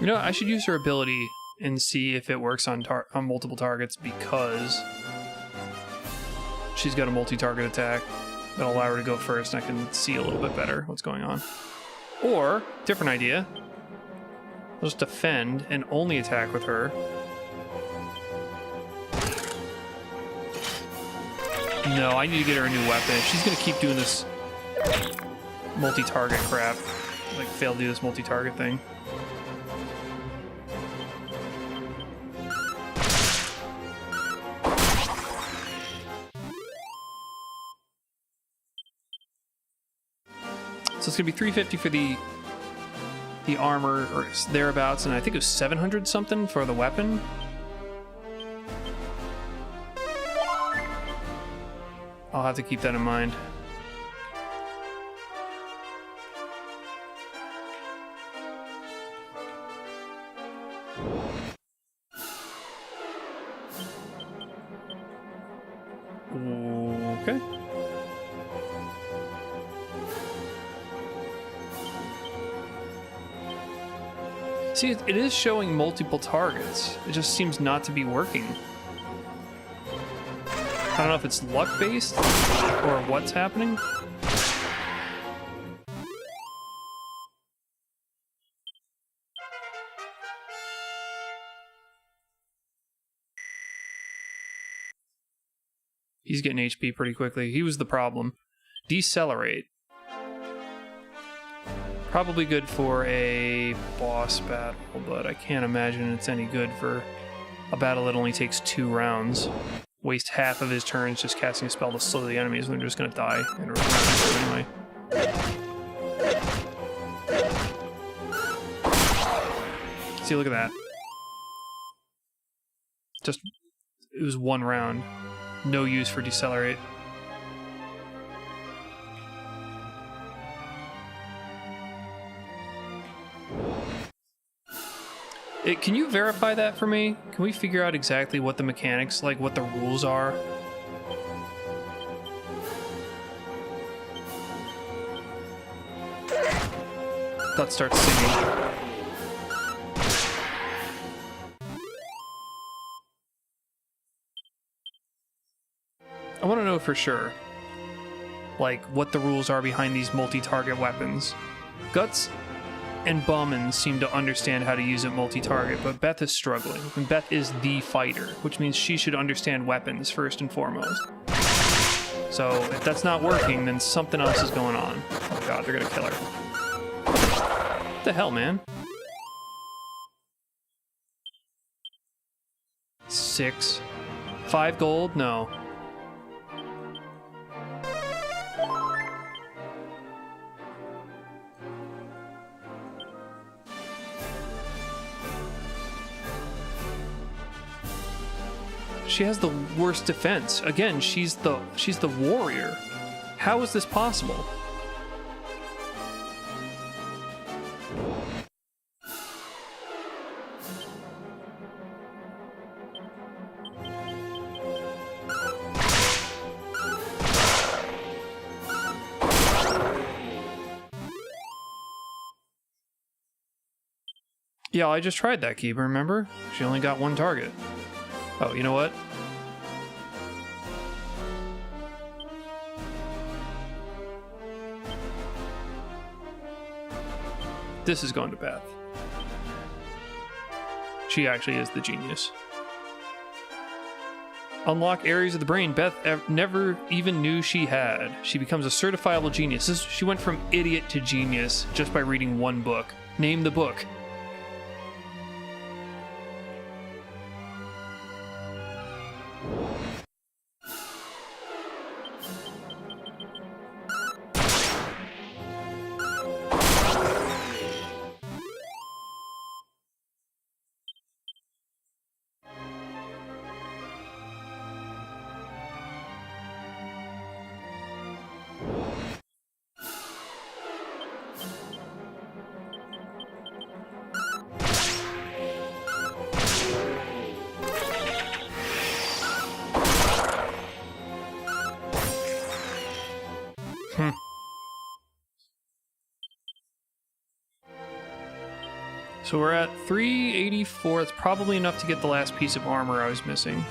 You know, I should use her ability and see if it works on multiple targets, because she's got a multi-target attack that'll allow her to go first, and I can see a little bit better what's going on. Or, different idea, I'll just defend and only attack with her. No, I need to get her a new weapon. If she's gonna keep doing this multi-target crap, like fail to do this multi-target thing. So it's gonna be $350 for the armor, or thereabouts, and I think it was 700 something for the weapon. I'll have to keep that in mind. Okay. See, it is showing multiple targets. It just seems not to be working. I don't know if it's luck-based or what's happening. He's getting HP pretty quickly. He was the problem. Decelerate. Probably good for a boss battle, but I can't imagine it's any good for a battle that only takes 2 rounds. waste half of his turns just casting a spell to slow the enemies when they're just gonna die and we're anyway. See, look at that. Just, it was one round. No use for decelerate. Can you verify that for me? Can we figure out exactly what the mechanics, like what the rules are? That starts singing. I want to know for sure, like, what the rules are behind these multi-target weapons. Guts and Bauman seem to understand how to use it multi-target, but Beth is struggling, and Beth is the fighter, which means she should understand weapons first and foremost. So, if that's not working, then something else is going on. Oh god, they're gonna kill her. What the hell, man? 6. 5 gold? No. She has the worst defense. Again, she's the warrior. How is this possible? Yeah, I just tried that, Kiba, remember? She only got one target. Oh, you know what? This is going to Beth. She actually is the genius. Unlock areas of the brain Beth never even knew she had. She becomes a certifiable genius. She went from idiot to genius just by reading one book. Name the book. So we're at 384. It's probably enough to get the last piece of armor I was missing.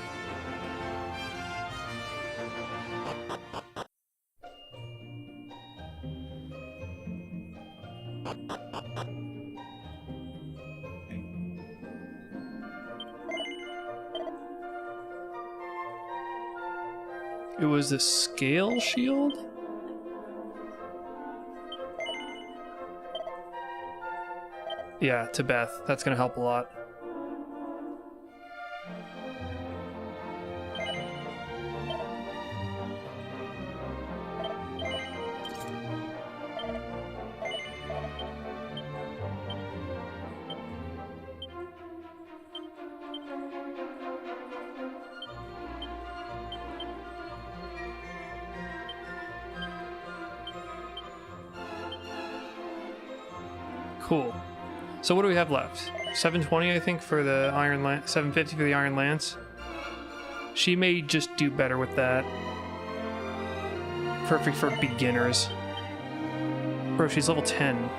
It was the scale shield? Yeah, to Beth. That's gonna help a lot. Cool. So what do we have left? 720, I think, for the Iron Lance. 750 for the Iron Lance. She may just do better with that. Perfect for beginners. Bro, she's level 10.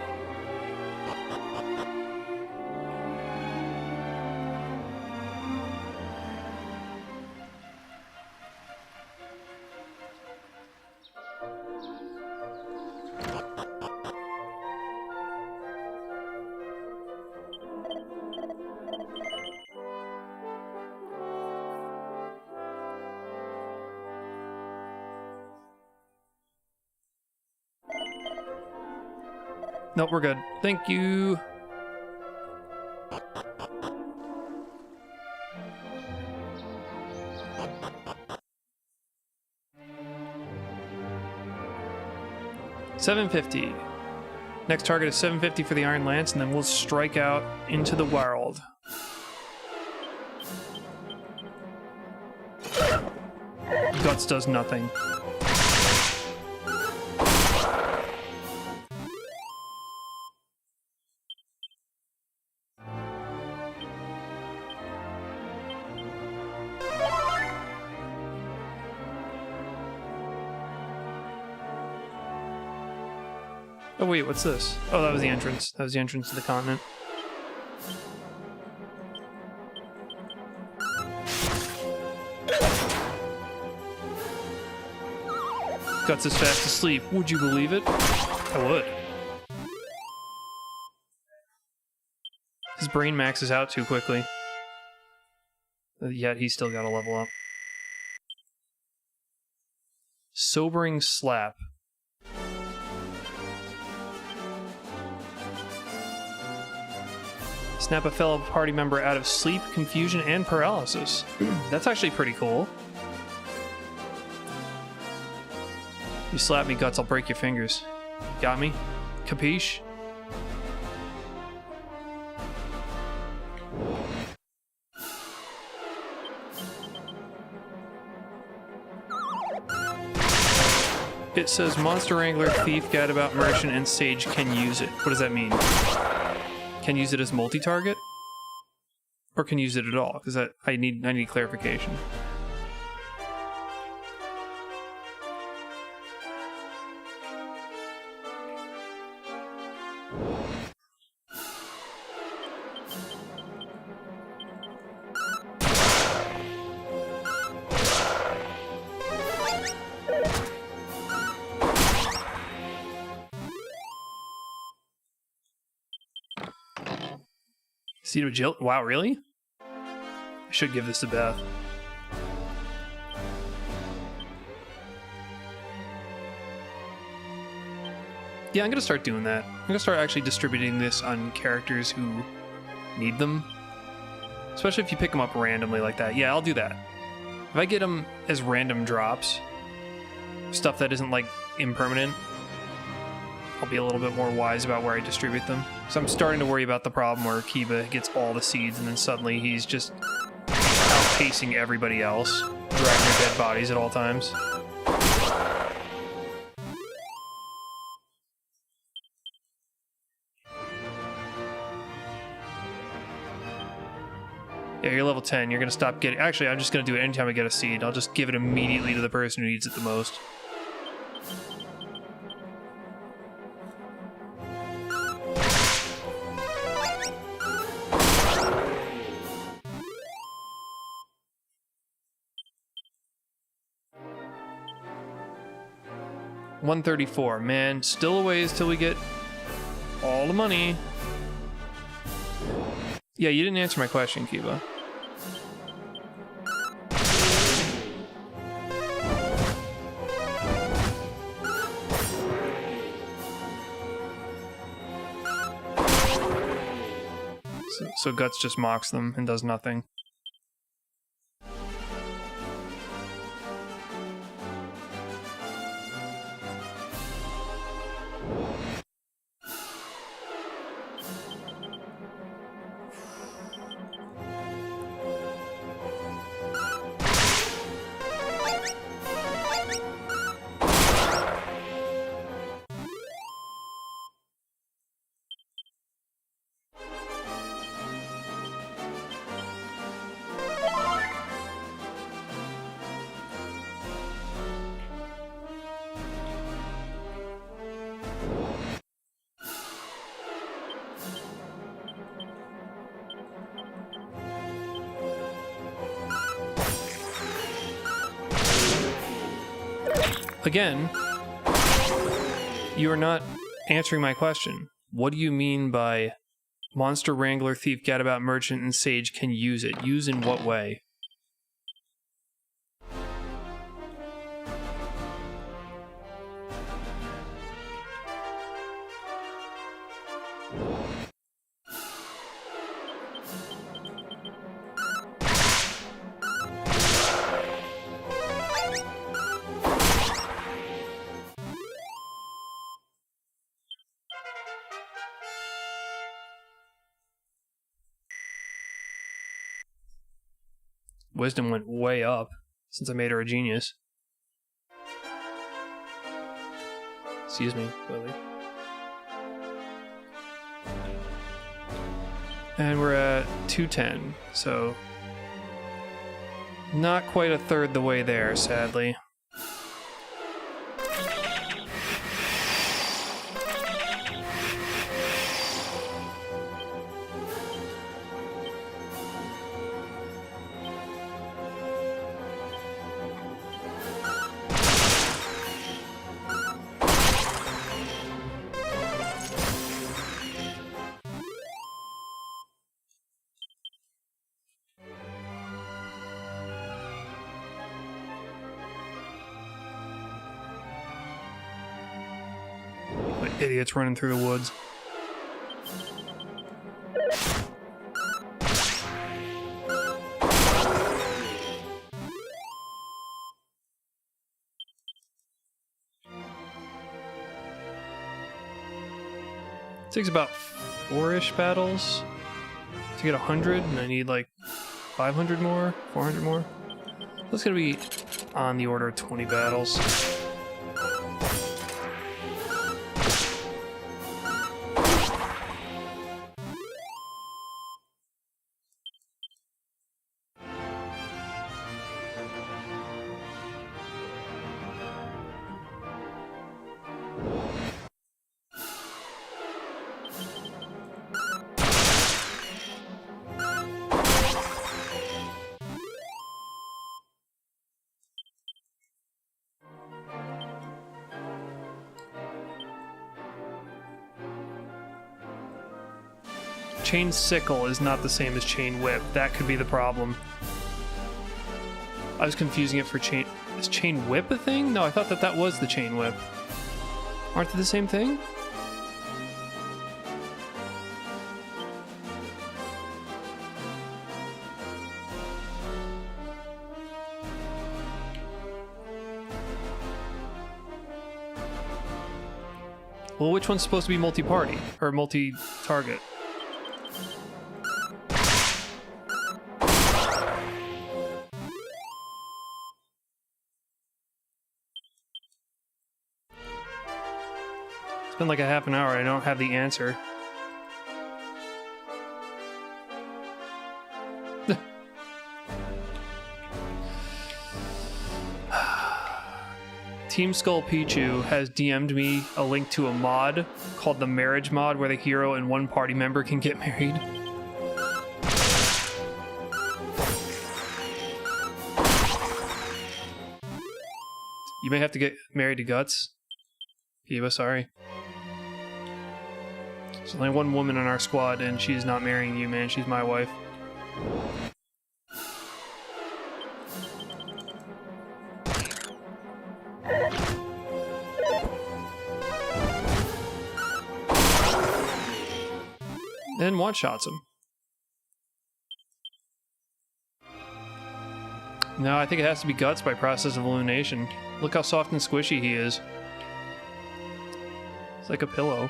Nope, we're good. Thank you. 750. Next target is 750 for the Iron Lance, and then we'll strike out into the world. Guts does nothing. Oh wait, what's this? Oh, that was the entrance. That was the entrance to the continent. Guts is fast asleep. Would you believe it? I would. His brain maxes out too quickly. Yet he's still got to level up. Sobering slap. Snap a fellow party member out of sleep, confusion, and paralysis. That's actually pretty cool. You slap me, Guts, I'll break your fingers. Got me? Capiche? It says Monster Wrangler, Thief, Gadabout, Merchant, and Sage can use it. What does that mean? Can use it as multi-target? Or can use it at all? Because I need clarification. Seed of Agility? Wow, really? I should give this to Beth. Yeah, I'm gonna start doing that. I'm gonna start actually distributing this on characters who need them. Especially if you pick them up randomly like that. Yeah, I'll do that. If I get them as random drops, stuff that isn't like impermanent, I'll be a little bit more wise about where I distribute them. So I'm starting to worry about the problem where Kiba gets all the seeds and then suddenly he's just outpacing everybody else, dragging their dead bodies at all times. Yeah, you're level 10. You're going to stop getting... Actually, I'm just going to do it anytime I get a seed. I'll just give it immediately to the person who needs it the most. $134. Man, still a ways till we get all the money. Yeah, you didn't answer my question, Kiba. So Guts just mocks them and does nothing. Again, you are not answering my question. What do you mean by Monster Wrangler, Thief, Gadabout, Merchant, and Sage can use it? Use in what way? Wisdom went way up since I made her a genius. Excuse me, Lily. And we're at 210, so not quite a third the way there, sadly. Idiots running through the woods. It takes about 4-ish battles to get 100, and I need like 500 more, 400 more. That's gonna be on the order of 20 battles. Chain sickle is not the same as chain whip. That could be the problem. I was confusing it for chain... Is chain whip a thing? No, I thought that was the chain whip. Aren't they the same thing? Well, which one's supposed to be multi-party? Or multi-target? It's been like a half an hour. I don't have the answer. Team Skull Pichu has DM'd me a link to a mod called the Marriage Mod where the hero and one party member can get married. You may have to get married to Guts. Kiba, sorry. There's only one woman on our squad, and she's not marrying you, man. She's my wife. Then one-shots him. No, I think it has to be Guts by process of elimination. Look how soft and squishy he is. It's like a pillow.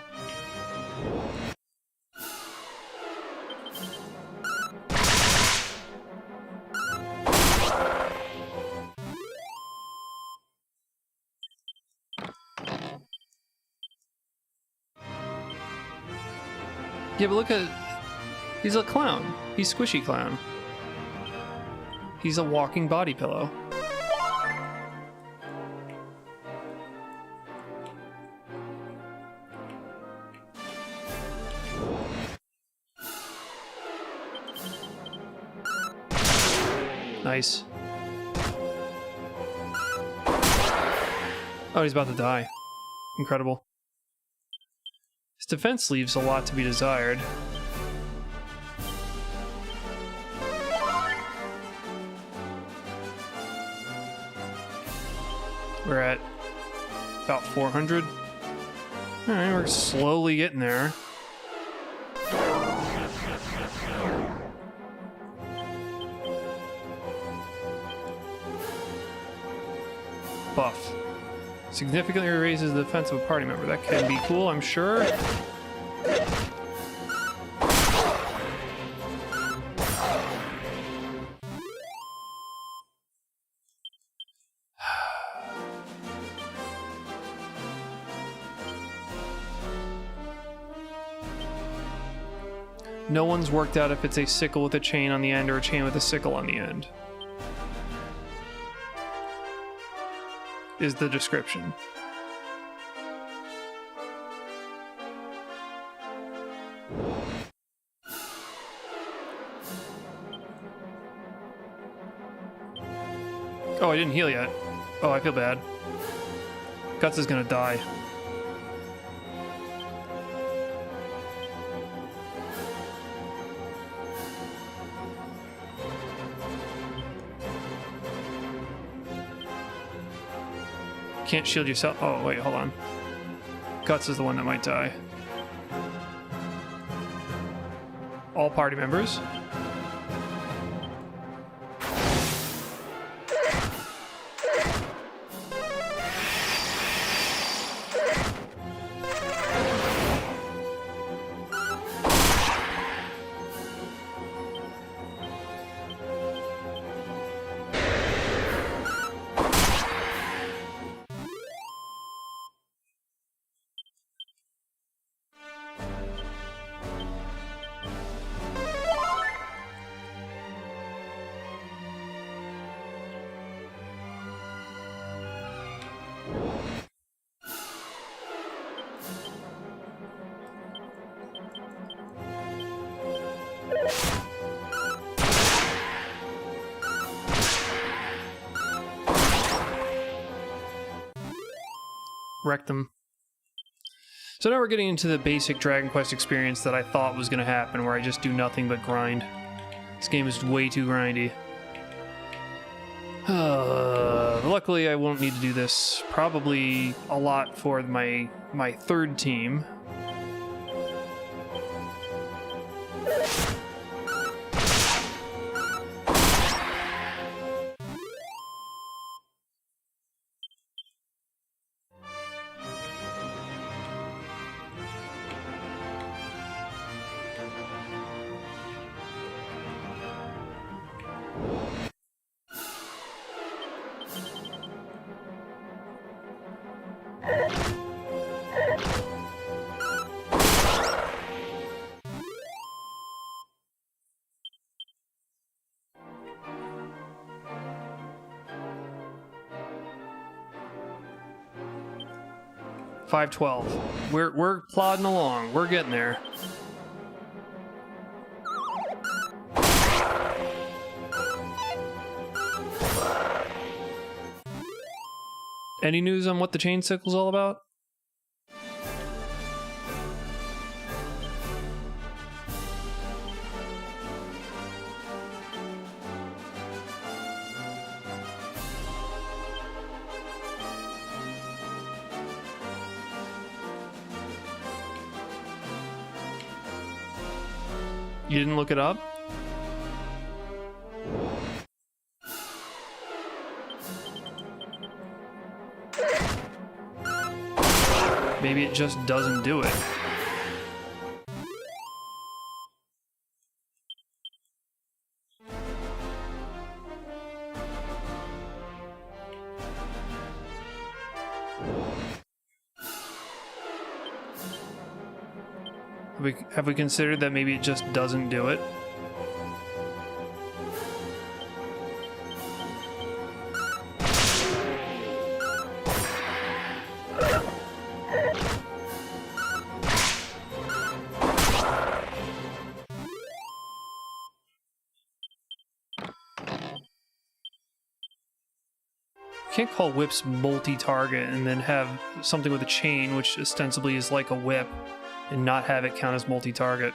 Yeah, but look at... He's a clown. He's Squishy Clown. He's a walking body pillow. Nice. Oh, he's about to die. Incredible. His defense leaves a lot to be desired. We're at about 400. Alright, we're slowly getting there. Buff. Significantly raises the defense of a party member. That can be cool, I'm sure. No one's worked out if it's a sickle with a chain on the end or a chain with a sickle on the end. Is the description. Oh, I didn't heal yet. Oh, I feel bad. Guts is gonna die. Can't shield yourself. Oh, wait, hold on. Guts is the one that might die. All party members. Wrecked them. So now we're getting into the basic Dragon Quest experience that I thought was going to happen, where I just do nothing but grind. This game is way too grindy. Luckily, I won't need to do this probably a lot for my third team. $512. We're plodding along. We're getting there. Any news on what the chain sickle's all about? You didn't look it up? Maybe it just doesn't do it. Have we considered that maybe it just doesn't do it? Can't call whips multi-target and then have something with a chain, which ostensibly is like a whip, and not have it count as multi-target.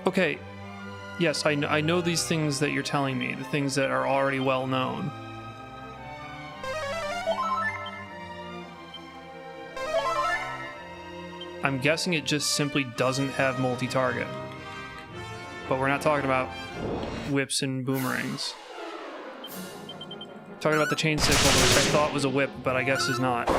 Okay, yes, I know these things that you're telling me, the things that are already well known. I'm guessing it just simply doesn't have multi-target. But we're not talking about whips and boomerangs. Talking about the chain sickle, which I thought was a whip, but I guess is not.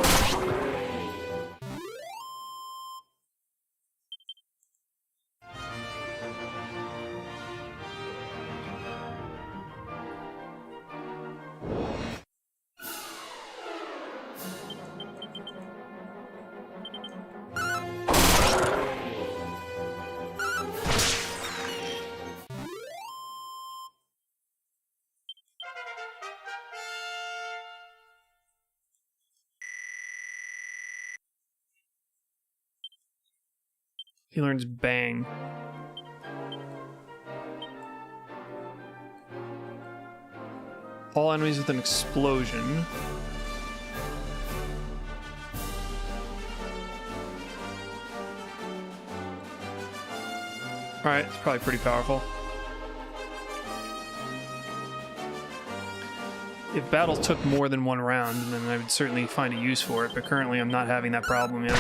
He learns bang. All enemies with an explosion. Alright, it's probably pretty powerful. If battles took more than one round, then I would certainly find a use for it, but currently I'm not having that problem yet.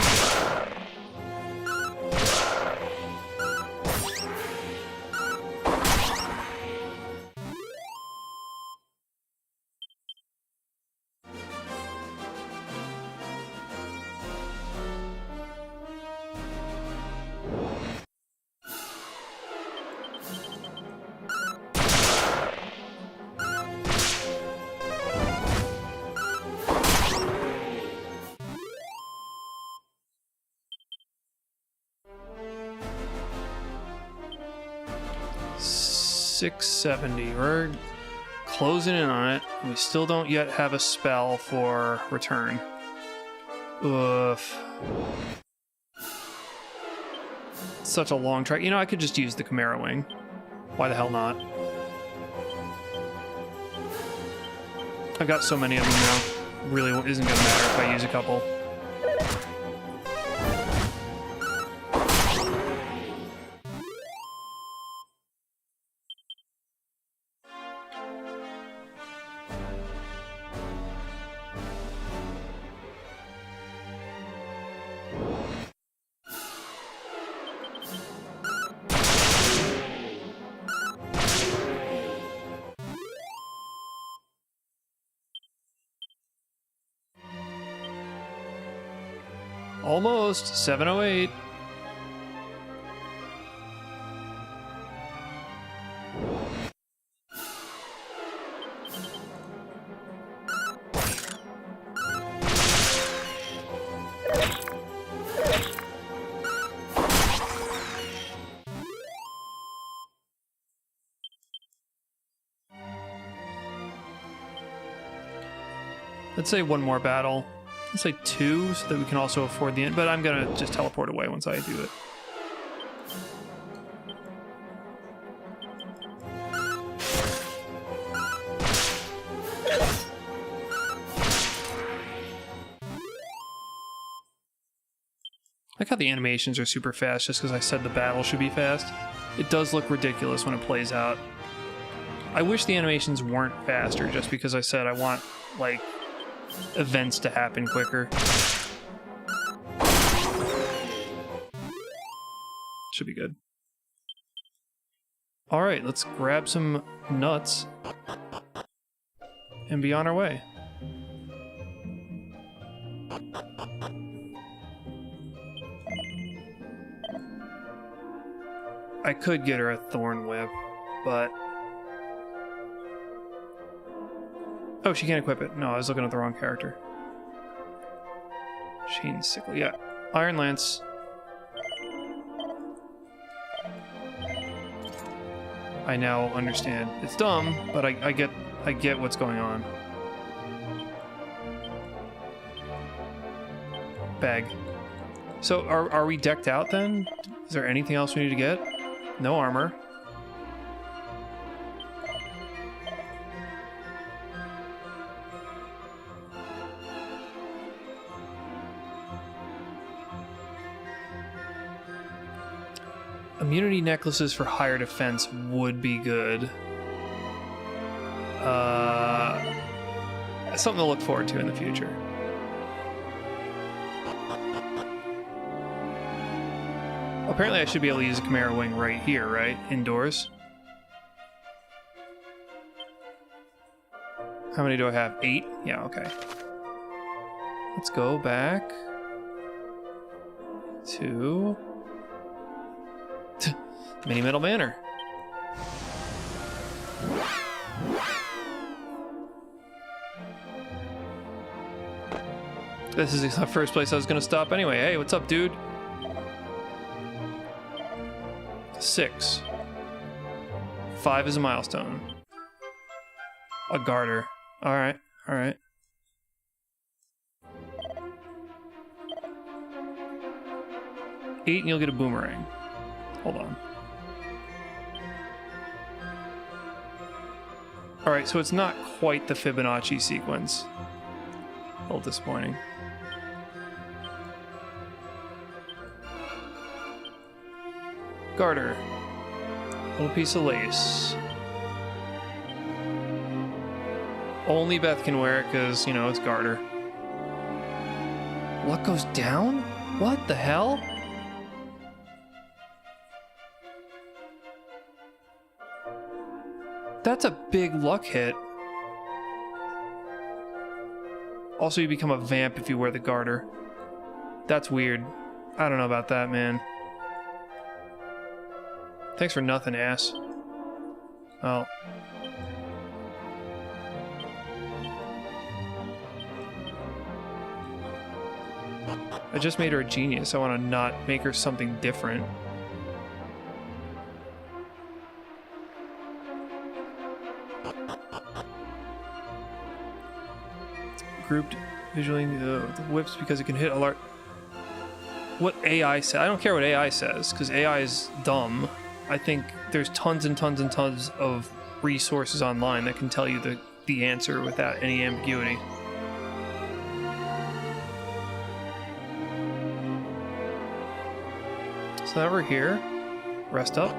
$670. We're closing in on it. We still don't yet have a spell for return. Oof. Such a long track. You know, I could just use the Chimera Wing. Why the hell not? I've got so many of them now. Really isn't gonna matter if I use a couple. Almost 708. Let's say one more battle. Let's say 2, so that we can also afford the end, but I'm gonna just teleport away once I do it. I like how the animations are super fast just because I said the battle should be fast. It does look ridiculous when it plays out. I wish the animations weren't faster just because I said I want, like, events to happen quicker. Should be good. Alright, let's grab some nuts and be on our way. I could get her a thorn whip, but... Oh, she can't equip it. No, I was looking at the wrong character. Chain sickle, yeah. Iron Lance. I now understand. It's dumb, but I get what's going on. Bag. So are we decked out then? Is there anything else we need to get? No armor. Immunity necklaces for higher defense would be good. Something to look forward to in the future. Apparently I should be able to use a Chimera Wing right here, right? Indoors. How many do I have? 8? Yeah, okay. Let's go back to Mini Metal Manor. This is the first place I was gonna stop anyway. Hey, what's up, dude? 6. 5 is a milestone. A garter. Alright, alright. $8 and you'll get a boomerang. Hold on. Alright, so it's not quite the Fibonacci sequence. A little disappointing. Garter. Little piece of lace. Only Beth can wear it because, you know, it's garter. Luck goes down? What the hell? That's a big luck hit. Also, you become a vamp if you wear the garter. That's weird. I don't know about that, man. Thanks for nothing, ass. Oh. I just made her a genius. I want to not make her something different. Grouped visually the whips because it can hit alert. What AI says? I don't care what AI says because AI is dumb. I think there's tons and tons and tons of resources online that can tell you the answer without any ambiguity. So now we're here. Rest up.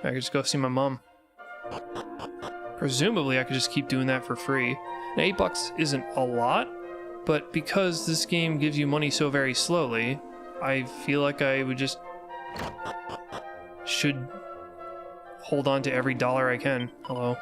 I could just go see my mom. Presumably I could just keep doing that for free. Now $8 isn't a lot, but because this game gives you money so very slowly, I feel like I would just should hold on to every dollar I can. Hello.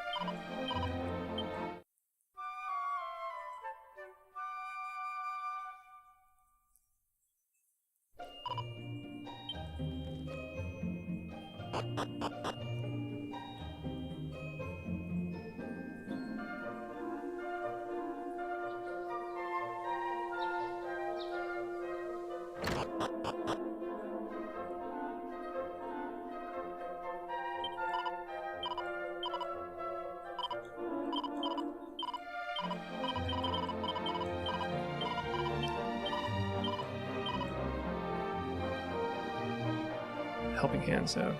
Helping hands have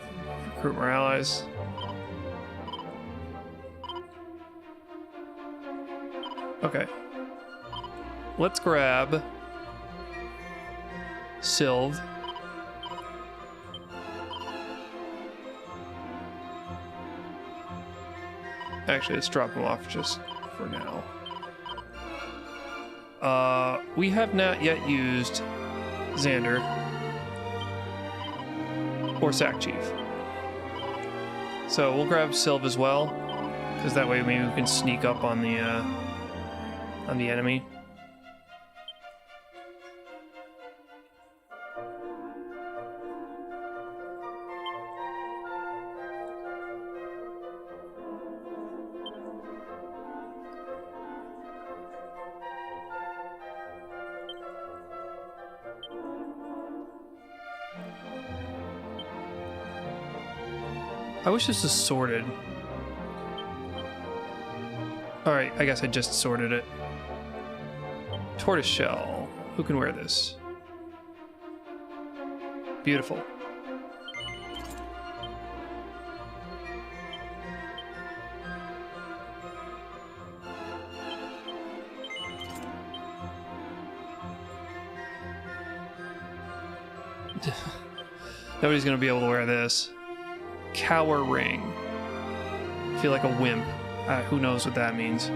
recruit more allies. Okay. Let's grab Sylve. Actually, let's drop him off just for now. We have not yet used Xander or Sack Chief. So we'll grab Sylve as well, because that way maybe we can sneak up on the enemy. I wish this was sorted. Alright, I guess I just sorted it. Tortoiseshell. Who can wear this? Beautiful. Nobody's gonna be able to wear this. Cower ring. I feel like a wimp. Who knows what that means.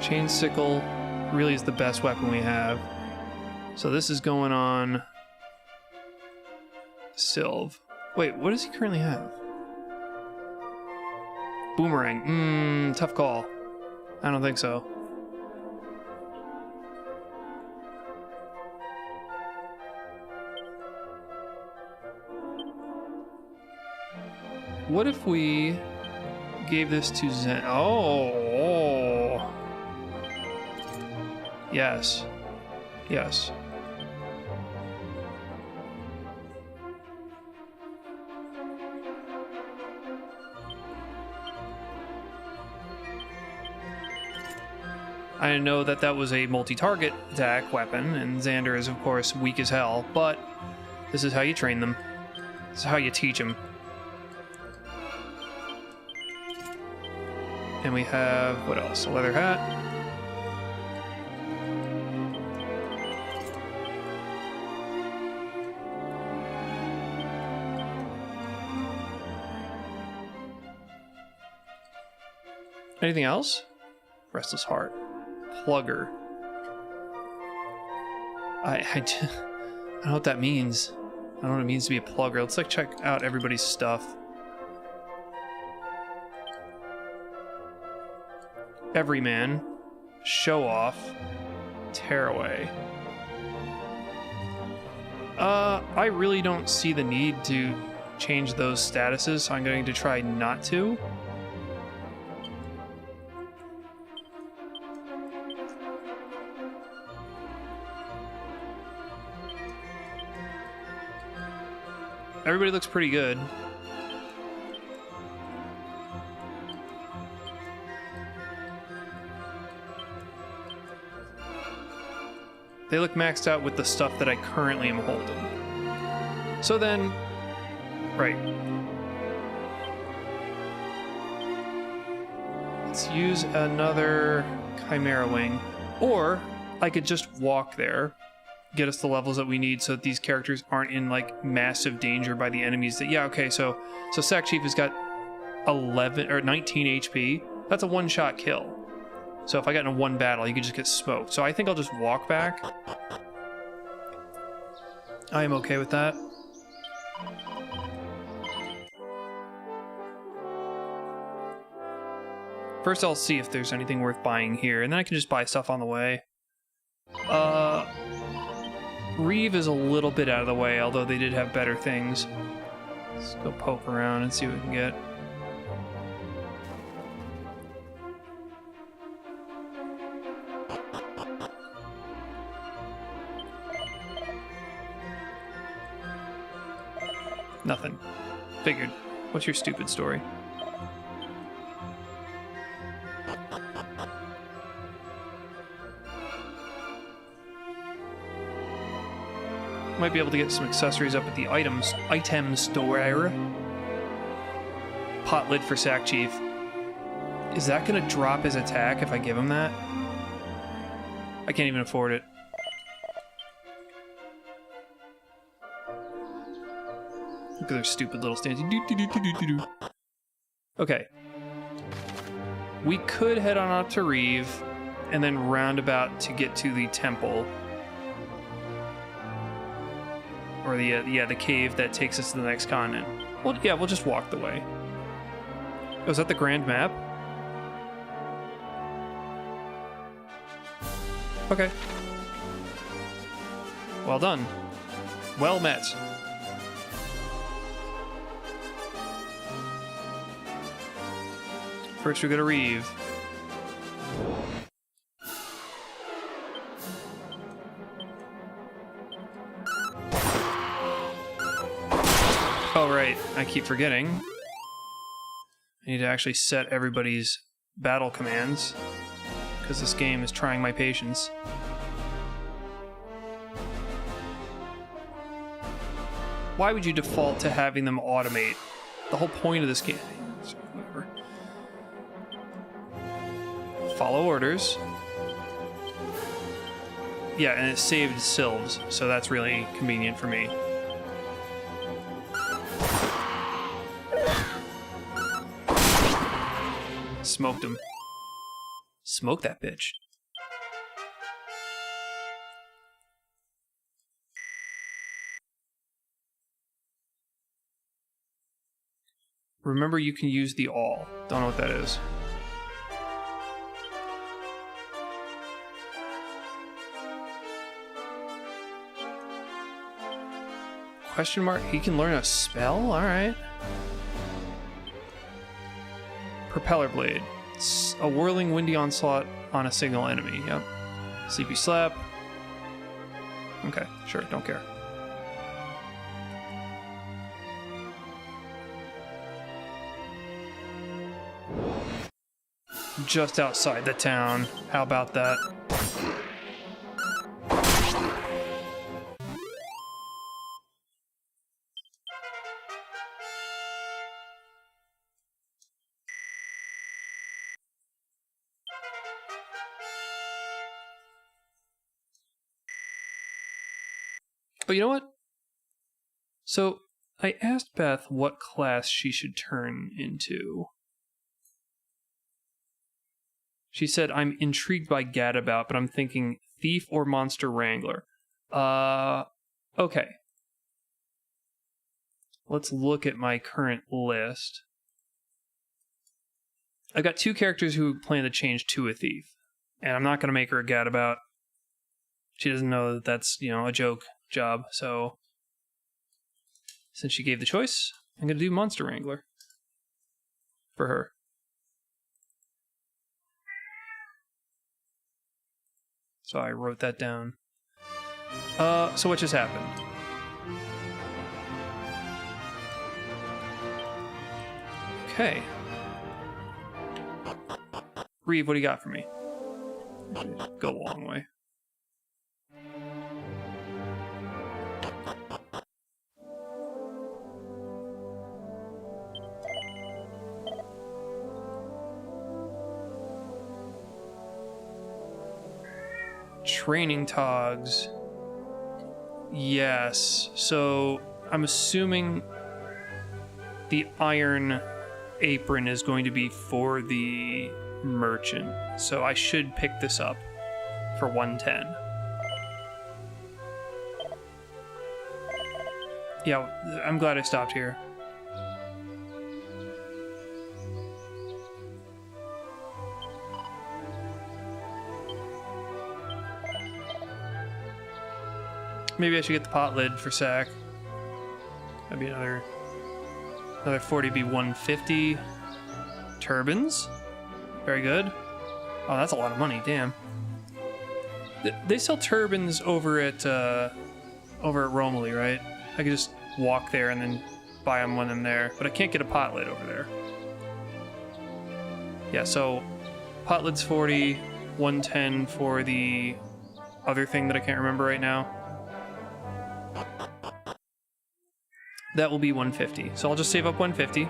Chain sickle really is the best weapon we have. So this is going on Sylve. Wait, what does he currently have? Boomerang. Tough call. I don't think so. What if we gave this to Zen? Oh. Yes. Yes. I know that that was a multi-target attack weapon, and Xander is, of course, weak as hell, but this is how you train them. This is how you teach them. And we have, what else? A leather hat. Anything else? Restless Heart. Plugger. I don't know what that means. I don't know what it means to be a plugger. Let's like check out everybody's stuff. Everyman. Show Off. Tearaway. I really don't see the need to change those statuses, so I'm going to try not to. Everybody looks pretty good. They look maxed out with the stuff that I currently am holding. So then, right. Let's use another Chimera Wing. Or I could just walk there, get us the levels that we need so that these characters aren't in like massive danger by the enemies that, yeah, okay, so Sack Chief has got 11 or 19 HP. That's a one-shot kill. So if I got in a one battle, you could just get smoked. So I think I'll just walk back. I am okay with that. First I'll see if there's anything worth buying here, and then I can just buy stuff on the way. Reeve is a little bit out of the way, although they did have better things. Let's go poke around and see what we can get. Nothing. Figured. What's your stupid story? Might be able to get some accessories up at the item store. Pot lid for Sack Chief. Is that gonna drop his attack if I give him that? I can't even afford it. Look at their stupid little stands. Okay. We could head on up to Reeve and then roundabout to get to the temple. Or the cave that takes us to the next continent. Well, yeah, we'll just walk the way. Oh, is that the grand map? Okay. Well done. Well met. First we go to Reeve. Oh, right. I keep forgetting. I need to actually set everybody's battle commands, because this game is trying my patience. Why would you default to having them automate? The whole point of this game... Whatever. Follow orders. Yeah, and it saved Sylves, so that's really convenient for me. Smoked him. Smoke that bitch. Remember, you can use the all. Don't know what that is. Question mark? He can learn a spell? Alright. Propeller Blade. It's a whirling windy onslaught on a signal enemy. Yep. Sleepy Slap. Okay, sure, don't care. Just outside the town. How about that? But you know what? So, I asked Beth what class she should turn into. She said, I'm intrigued by Gadabout, but I'm thinking Thief or Monster Wrangler. Okay. Let's look at my current list. I've got 2 characters who plan to change to a Thief. And I'm not going to make her a Gadabout. She doesn't know that that's, a joke job. So, since she gave the choice, I'm going to do Monster Wrangler for her. So I wrote that down. So what just happened? Okay. Reeve, what do you got for me? Go a long way. Training togs. Yes. So I'm assuming the iron apron is going to be for the merchant. So I should pick this up for 110. Yeah, I'm glad I stopped here. Maybe I should get the pot lid for Sack. That'd be another 40, be 150. Turbines. Very good. Oh, that's a lot of money, damn. They sell turbines over at Romilly, right? I could just walk there and then buy them when I'm there. But I can't get a pot lid over there. Yeah, so pot lid's 40, 110 for the other thing that I can't remember right now. That will be 150. So I'll just save up 150.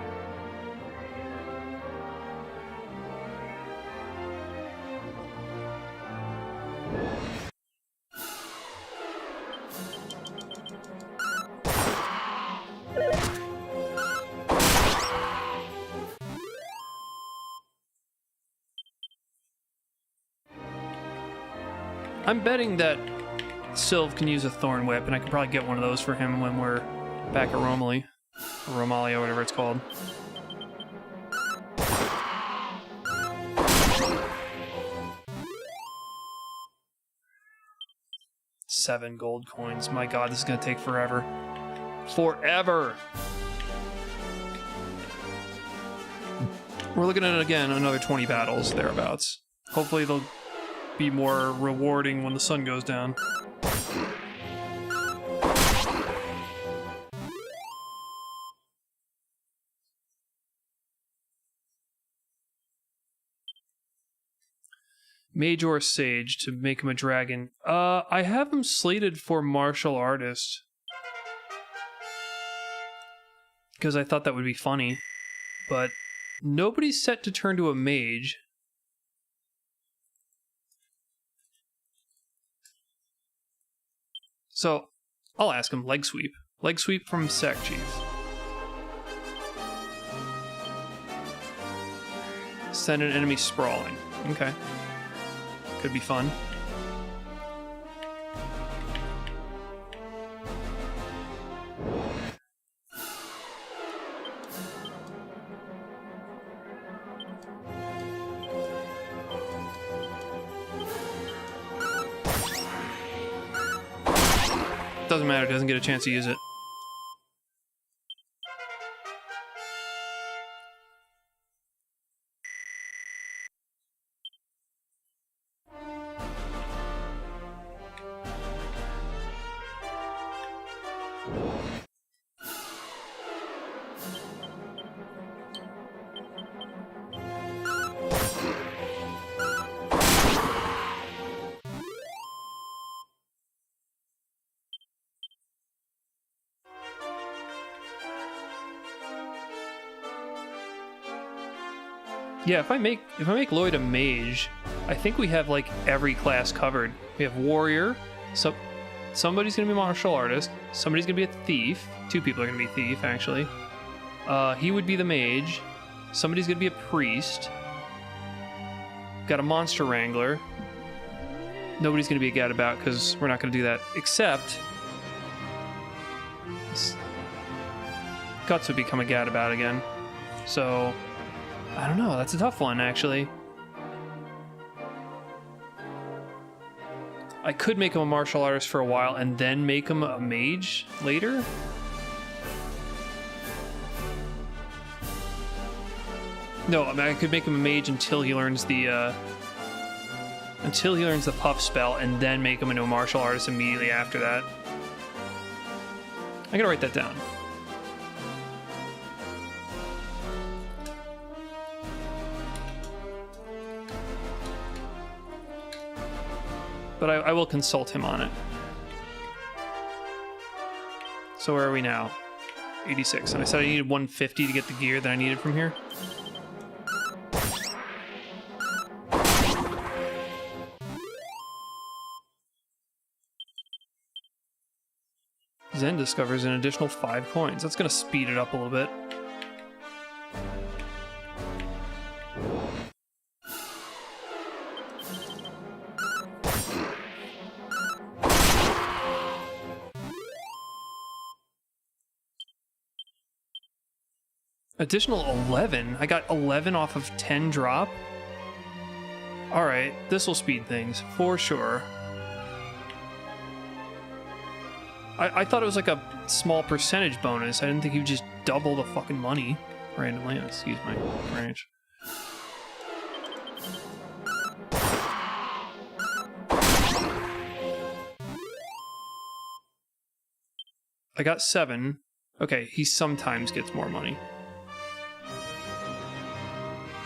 I'm betting that Sylv can use a Thorn Whip, and I can probably get one of those for him when we're back at Romilly. Or Romalia, whatever it's called. $7 gold coins. My god, this is going to take forever. Forever! We're looking at, again, another 20 battles, thereabouts. Hopefully they'll be more rewarding when the sun goes down. Mage or Sage to make him a dragon. I have him slated for martial artist. Because I thought that would be funny. But nobody's set to turn to a mage. So, I'll ask him. Leg sweep. Leg sweep from Sack Chief. Send an enemy sprawling. Okay. Could be fun. doesn't matter. It doesn't get a chance to use it. Yeah, if I make Lloyd a mage, I think we have like every class covered. We have warrior, so somebody's gonna be martial artist, somebody's gonna be a thief. 2 people are gonna be thief actually. He would be the mage. Somebody's gonna be a priest. Got a monster wrangler. Nobody's gonna be a gadabout because we're not gonna do that. Except Guts would become a gadabout again. So I don't know. That's a tough one, actually. I could make him a martial artist for a while and then make him a mage later. No, I mean, I could make him a mage until he learns the puff spell, and then make him into a martial artist immediately after that. I gotta write that down. But I will consult him on it. So where are we now? 86. And I said I needed 150 to get the gear that I needed from here. Zen discovers an additional 5 coins. That's going to speed it up a little bit. Additional 11? I got 11 off of 10 drop? Alright, this will speed things, for sure. I thought it was like a small percentage bonus. I didn't think you would just double the fucking money randomly. Excuse my French. I got 7. Okay, he sometimes gets more money.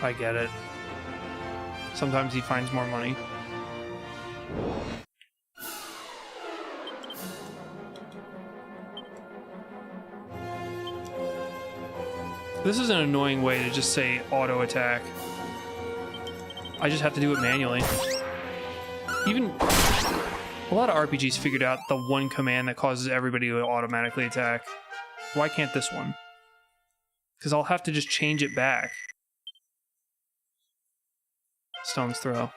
I get it. Sometimes he finds more money. This is an annoying way to just say auto attack. I just have to do it manually. Even a lot of RPGs figured out the one command that causes everybody to automatically attack. Why can't this one? Because I'll have to just change it back. Stone's throw.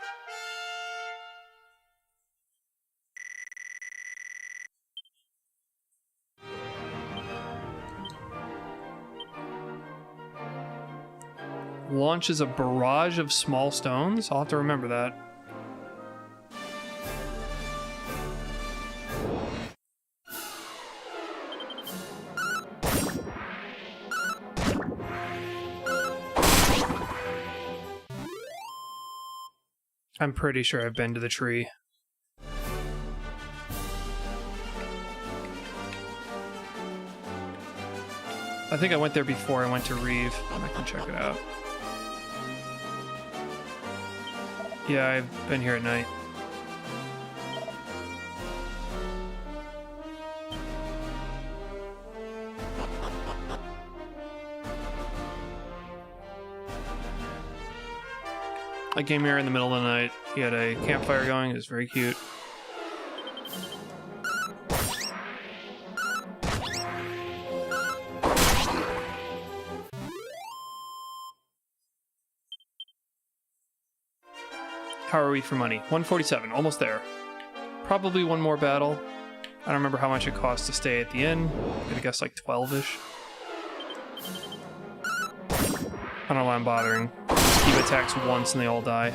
Launches a barrage of small stones? I'll have to remember that. I'm pretty sure I've been to the tree. I think I went there before I went to Reeve. I can check it out. Yeah, I've been here at night. I came here in the middle of the night. He had a campfire going. It was very cute. How are we for money? 147, almost there. Probably one more battle. I don't remember how much it costs to stay at the inn. I'm gonna guess like 12-ish. I don't know why I'm bothering. Kiba attacks once and they all die.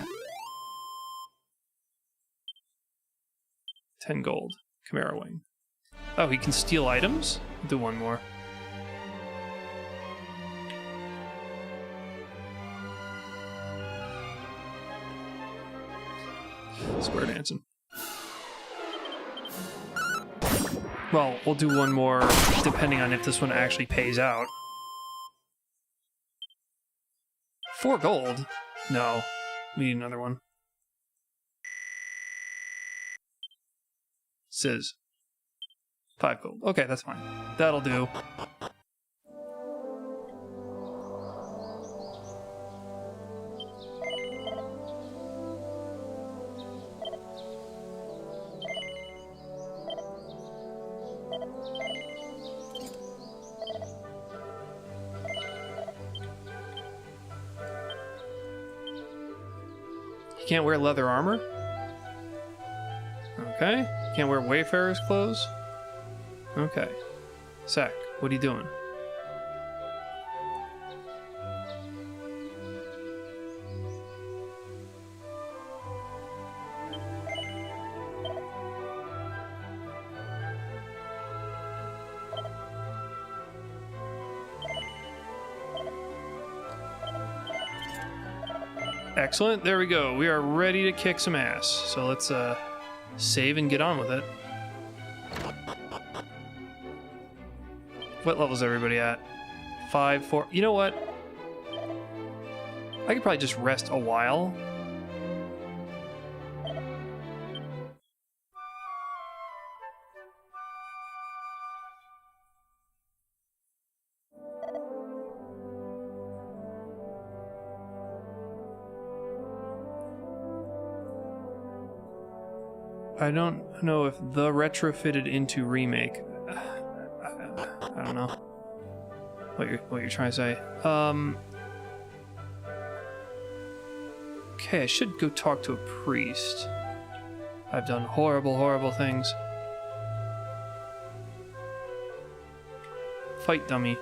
10 gold. Chimera Wing. Oh, he can steal items? Do one more. Square dancing. Well, we'll do one more depending on if this one actually pays out. 4 gold? No. We need another one. Says 5 gold. Okay, that's fine. That'll do. You can't wear leather armor? Okay. Can't wear Wayfarer's clothes? Okay. Sack, what are you doing? Excellent. There we go. We are ready to kick some ass. So let's save and get on with it. What level's everybody at? 5, 4. You know what? I could probably just rest a while. I don't know if the retrofitted into Remake. I don't know what you're trying to say. Okay, I should go talk to a priest. I've done horrible things. Fight dummy.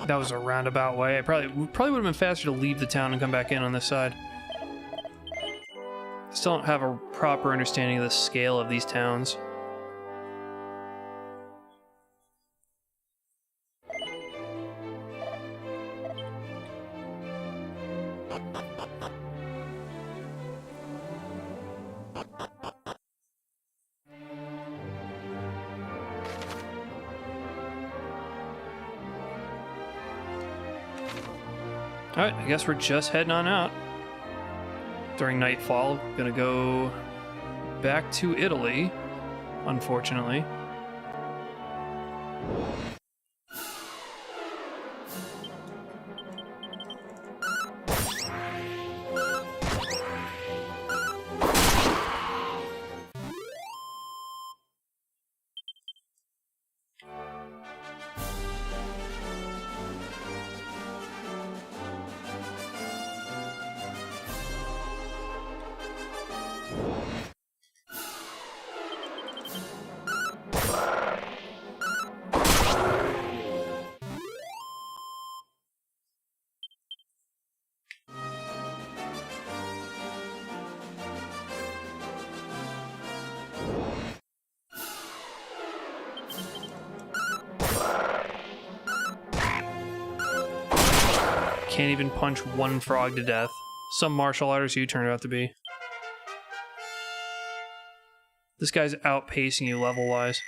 That was a roundabout way. I probably would have been faster to leave the town and come back in on this side. Still don't have a proper understanding of the scale of these towns. Alright, I guess we're just heading on out. During nightfall, gonna go back to Italy, unfortunately. Can't even punch one frog to death. Some martial artist you turned out to be. This guy's outpacing you level-wise.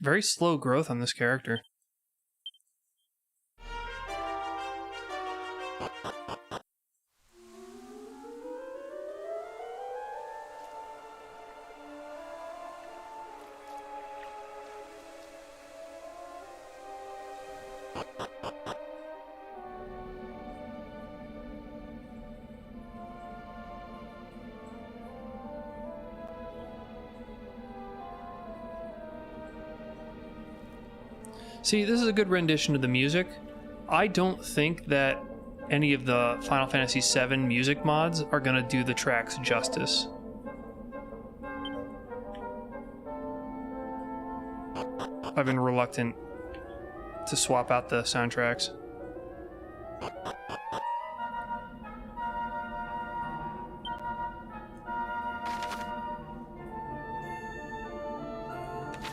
very slow growth on this character. See, this is a good rendition of the music. I don't think that any of the Final Fantasy VII music mods are going to do the tracks justice. I've been reluctant to swap out the soundtracks.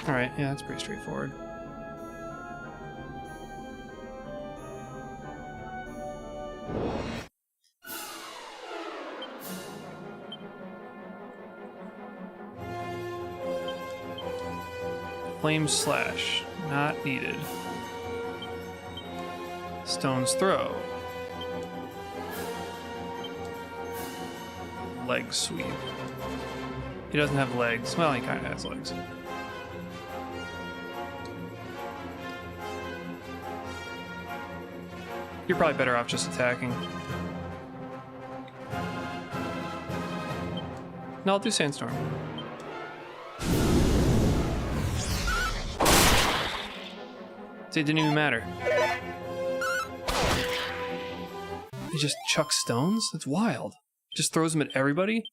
Alright, yeah, that's pretty straightforward. Flame Slash, not needed. Stone's Throw. Leg Sweep. He doesn't have legs. Well, he kind of has legs. You're probably better off just attacking. No, I'll do Sandstorm. See, it didn't even matter. He just chucks stones? That's wild. Just throws them at everybody?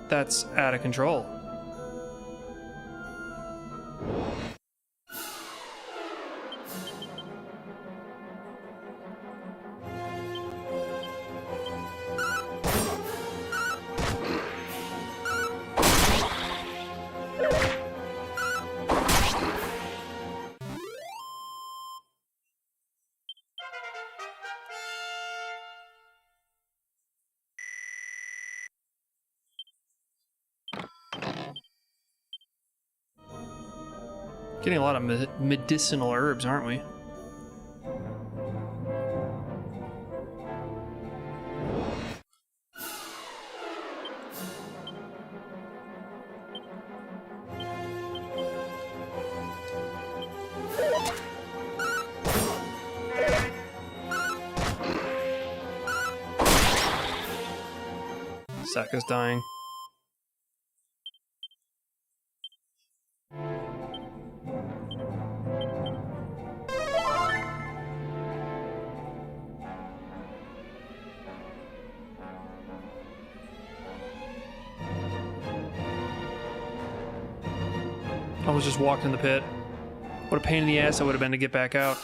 That's out of control. Getting a lot of medicinal herbs, aren't we? Saka's dying. I was just walking the pit. What a pain in the ass that would have been to get back out.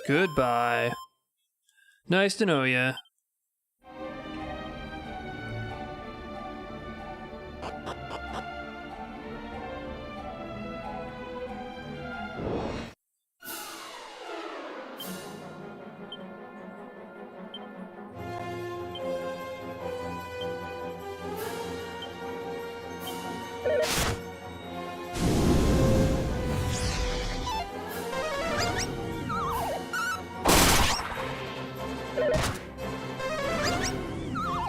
Goodbye. Nice to know ya.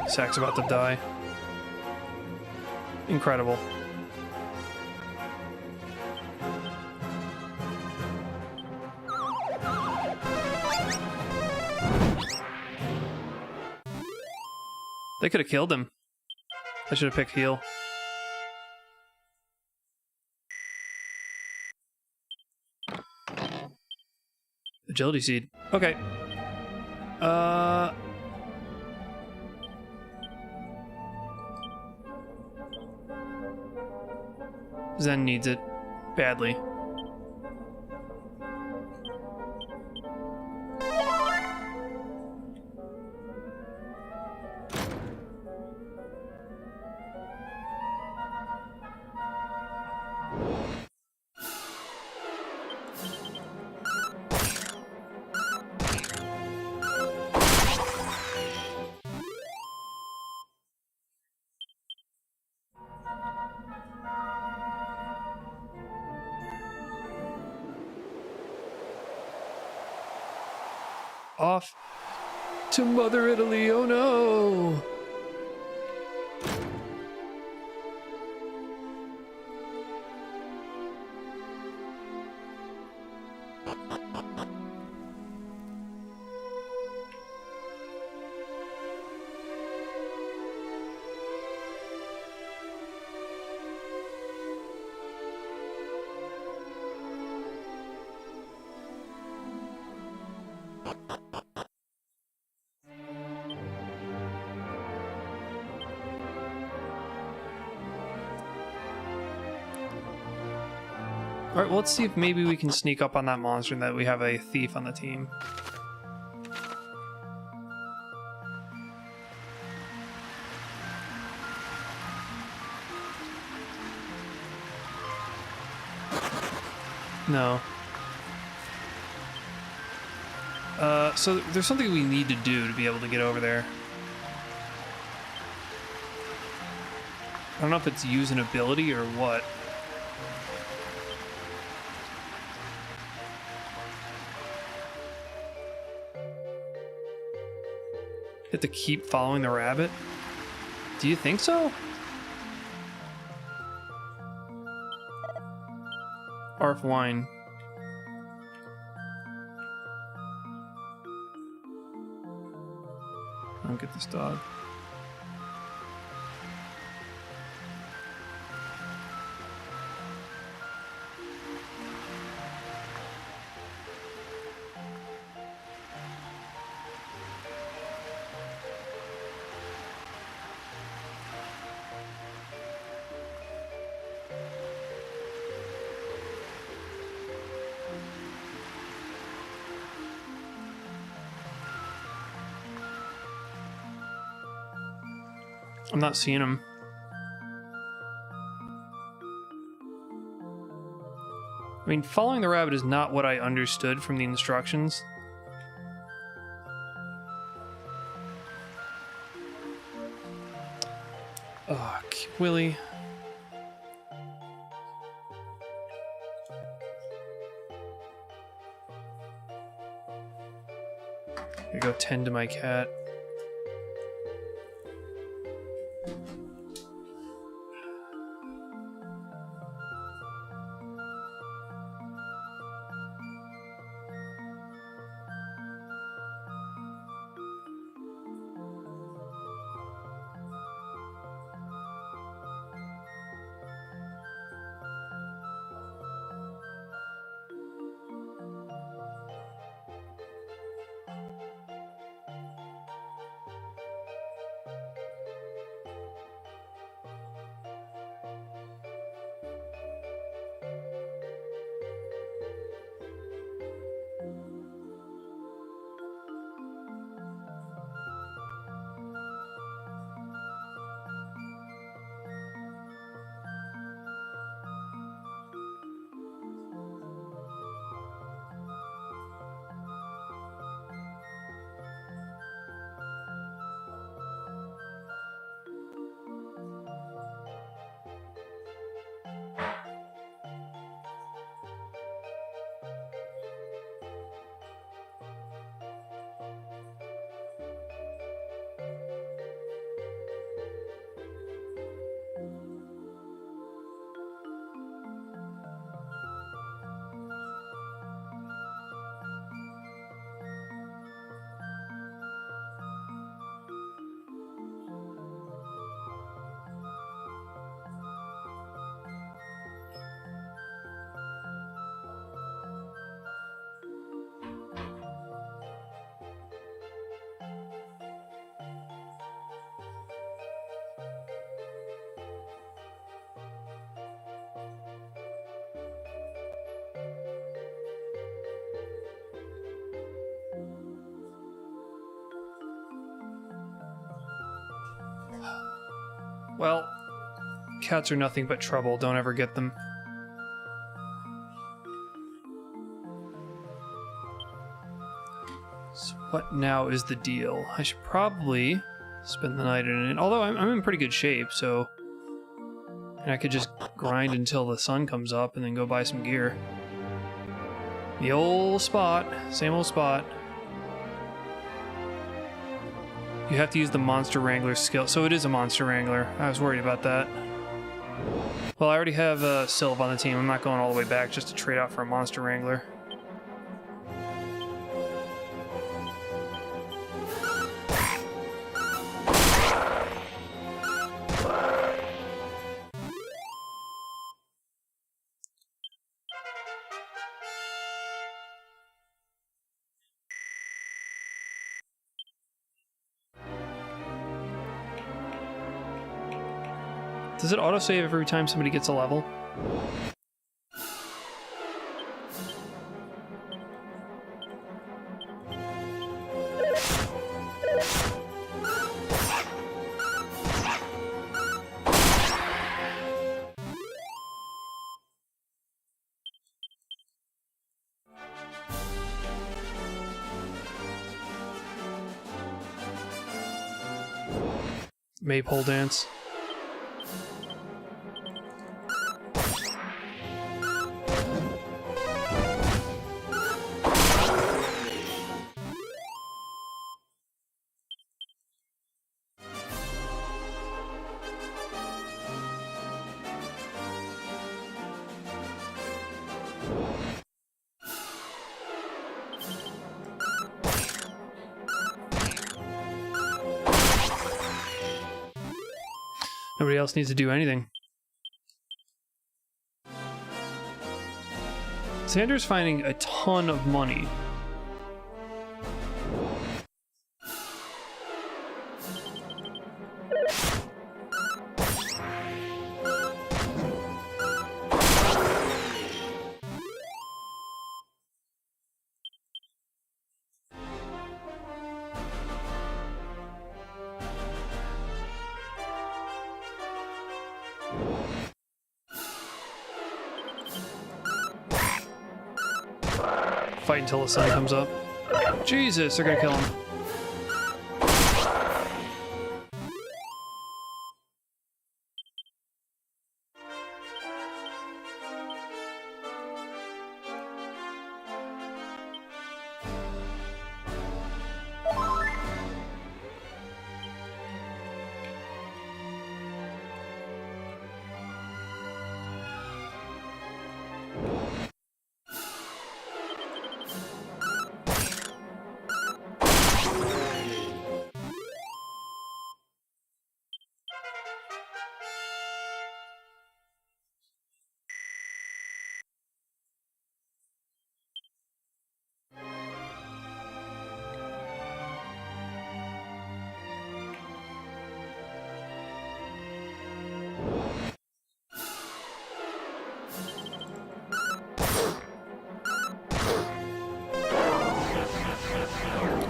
Sak's about to die. Incredible. They could have killed him. I should have picked heal. Agility seed. Okay. Zen needs it badly. Off to Mother Italy, oh no! Alright, well, let's see if maybe we can sneak up on that monster and that we have a thief on the team. No. So there's something we need to do to be able to get over there. I don't know if it's use an ability or what. Have to keep following the rabbit? Do you think so? Arf wine. I don't get this dog. I'm not seeing him. I mean, following the rabbit is not what I understood from the instructions. Oh, Willie. I go tend to my cat. Well, cats are nothing but trouble. Don't ever get them. So what now is the deal? I should probably spend the night in it. Although I'm in pretty good shape, so... And I could just grind until the sun comes up and then go buy some gear. The old spot. Same old spot. You have to use the Monster Wrangler skill. So it is a Monster Wrangler. I was worried about that. Well, I already have Sylv on the team. I'm not going all the way back just to trade out for a Monster Wrangler. Does it autosave every time somebody gets a level? Maypole dance. Nobody else needs to do anything. Xander's finding a ton of money. Fight until the sun comes up. Jesus, they're gonna kill him.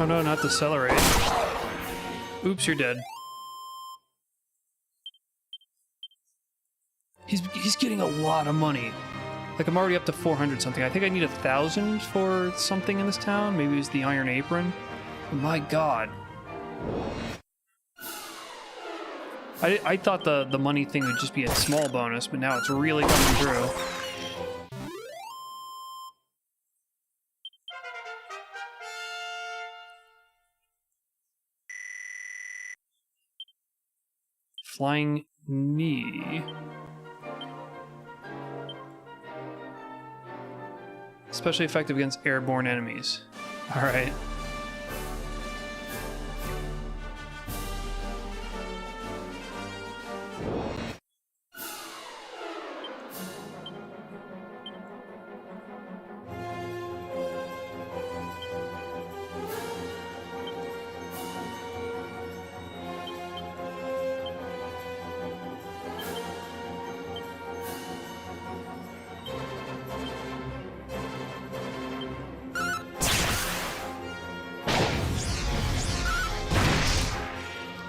Oh no, not decelerate. Oops, you're dead. He's getting a lot of money. Like, I'm already up to 400 something. I think I need 1,000 for something in this town. Maybe it's the Iron Apron. Oh my god. I thought the money thing would just be a small bonus, but now it's really coming through. Flying knee. Especially effective against airborne enemies. Alright.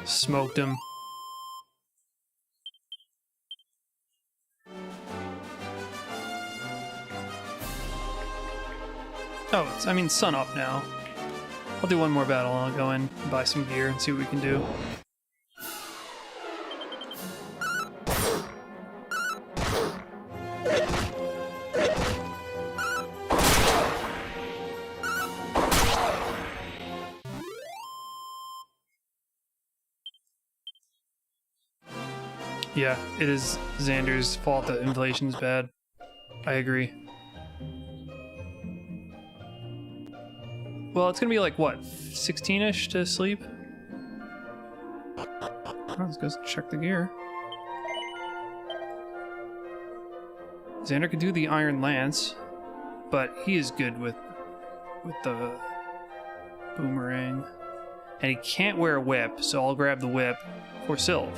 Smoked him. Oh, it's, I mean, sun up now. I'll do one more battle and I'll go in and buy some gear and see what we can do. Yeah, it is Xander's fault that inflation's bad. I agree. Well, it's gonna be like, what, 16-ish to sleep? Oh, let's go check the gear. Xander could do the Iron Lance, but he is good with the boomerang. And he can't wear a whip, so I'll grab the whip for Sylv.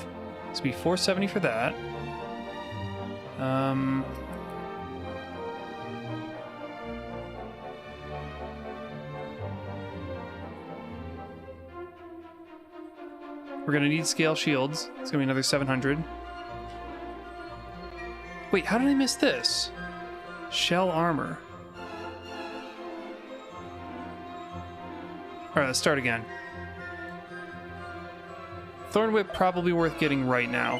It's gonna be 470 for that. We're gonna need scale shields. It's gonna be another 700. Wait, how did I miss this? Shell armor. Alright, let's start again. Thorn Whip probably worth getting right now.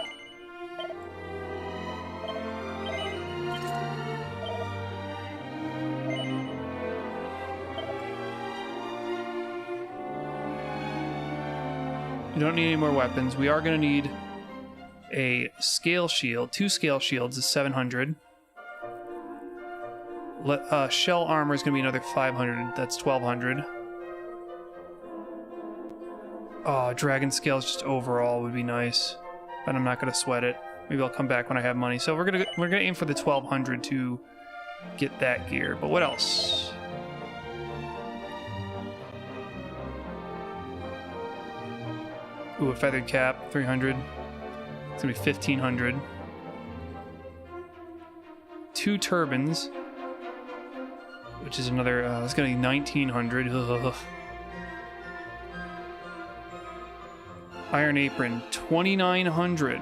We don't need any more weapons. We are going to need a scale shield. 2 scale shields is 700. Shell armor is going to be another 500. That's 1200. Oh, dragon scales just overall would be nice, but I'm not gonna sweat it. Maybe I'll come back when I have money. So we're gonna aim for the 1200 to get that gear. But what else? Ooh, a feathered cap, 300. It's gonna be 1500. 2 turbans, which is another. It's gonna be 1900. Ugh. Iron apron, 2900.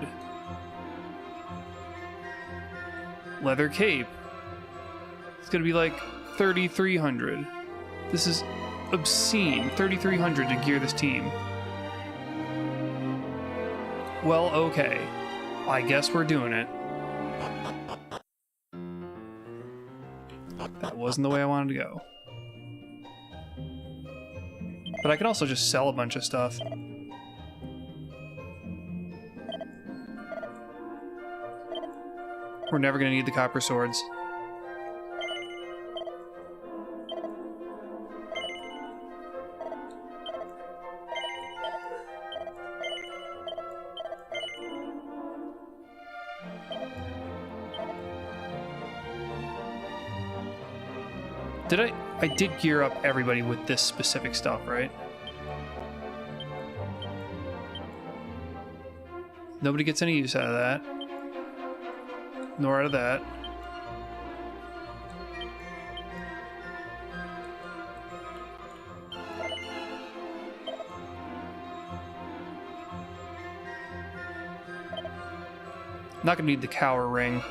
Leather cape. It's gonna be like 3300. This is obscene. 3300 to gear this team. Well, okay. I guess we're doing it. That wasn't the way I wanted to go. But I can also just sell a bunch of stuff. We're never going to need the copper swords. I did gear up everybody with this specific stuff, right? Nobody gets any use out of that. Nor out of that. Not gonna need the cower ring.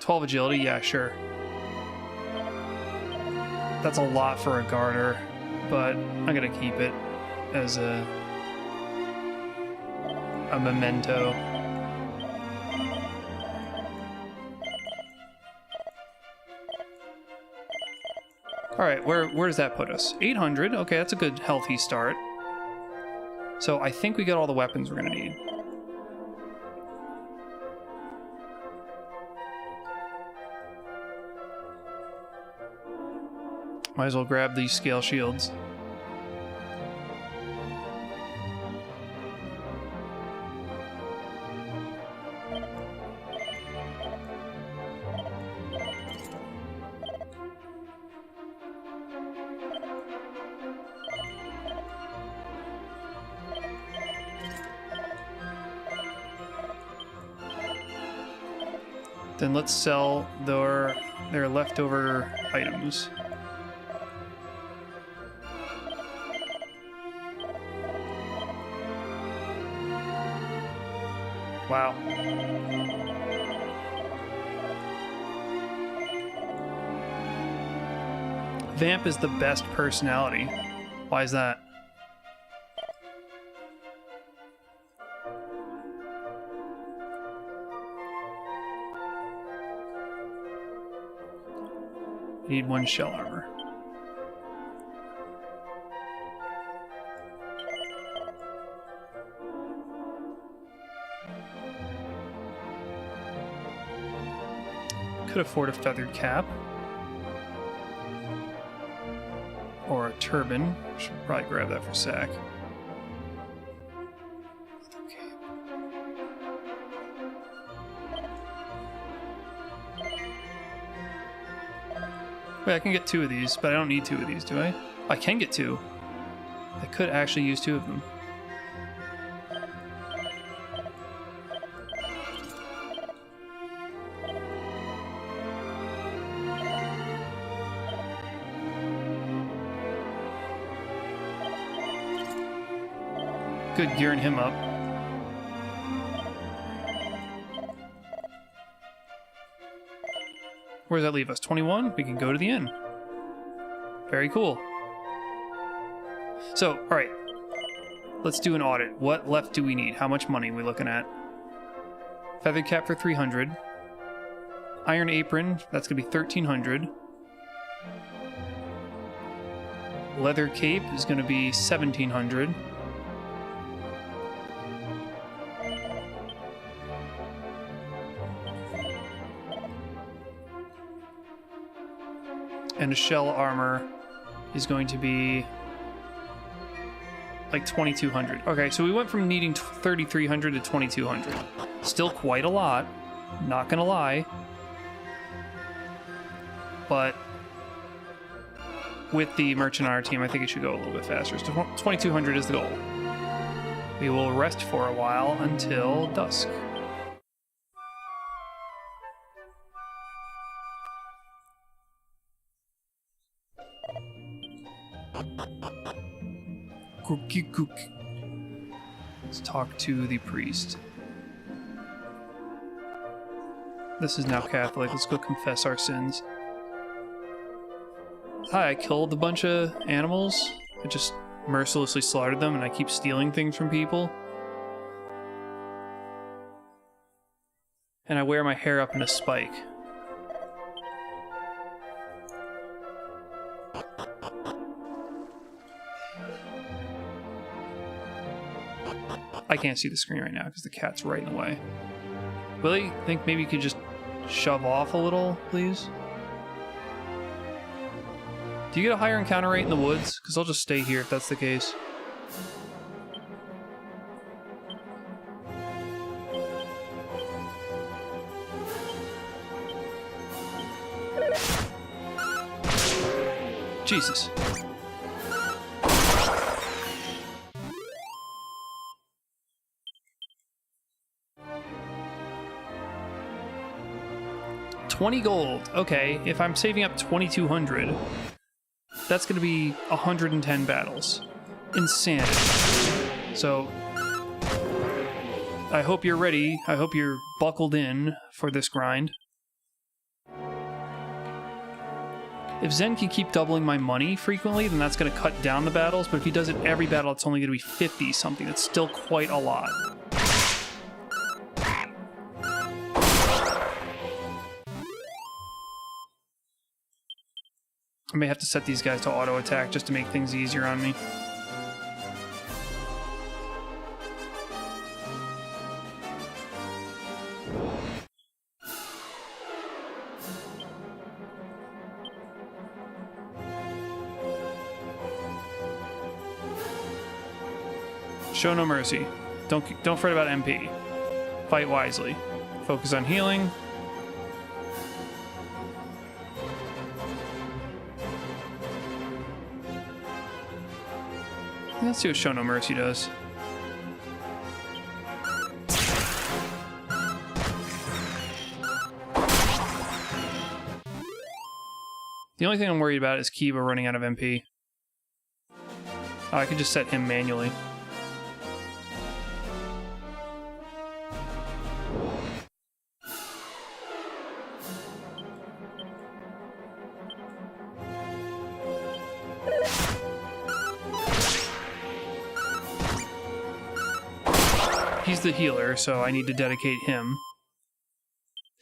12 agility, yeah, sure. That's a lot for a garter, but I'm gonna keep it as a memento. Alright, where does that put us? 800, okay, that's a good healthy start. So I think we got all the weapons we're gonna need. Might as well grab these scale shields. Then let's sell their leftover items. Wow. Vamp is the best personality. Why is that? Need 1 shell armor. Could afford a feathered cap. Or a turban. Should probably grab that for Sack. Wait, I can get 2 of these, but I don't need 2 of these, do I? I can get 2. I could actually use 2 of them. Good, gearing him up. Where does that leave us? 21? We can go to the inn. Very cool. So, alright. Let's do an audit. What left do we need? How much money are we looking at? Feathered cap for 300. Iron apron, that's going to be 1,300. Leather cape is going to be 1,700. And a shell armor is going to be like 2,200. Okay, so we went from needing 3,300 to 2,200. Still quite a lot, not gonna lie. But with the merchant on our team, I think it should go a little bit faster. So 2,200 is the goal. We will rest for a while until dusk. Let's talk to the priest. This is now Catholic. Let's go confess our sins. Hi, I killed a bunch of animals. I just mercilessly slaughtered them, and I keep stealing things from people. And I wear my hair up in a spike. I can't see the screen right now because the cat's right in the way. Willie, think maybe you could just shove off a little, please? Do you get a higher encounter rate in the woods? Because I'll just stay here if that's the case. Jesus. $20 gold. Okay, if I'm saving up 2,200, that's going to be 110 battles. Insanity. So, I hope you're ready. I hope you're buckled in for this grind. If Zen can keep doubling my money frequently, then that's going to cut down the battles, but if he does it every battle, it's only going to be 50 something. That's still quite a lot. I may have to set these guys to auto attack just to make things easier on me. Show no mercy. Don't fret about MP. Fight wisely. Focus on healing. Let's see what Show No Mercy does. The only thing I'm worried about is Kiba running out of MP. Oh, I could just set him manually. he's the healer, so I need to dedicate him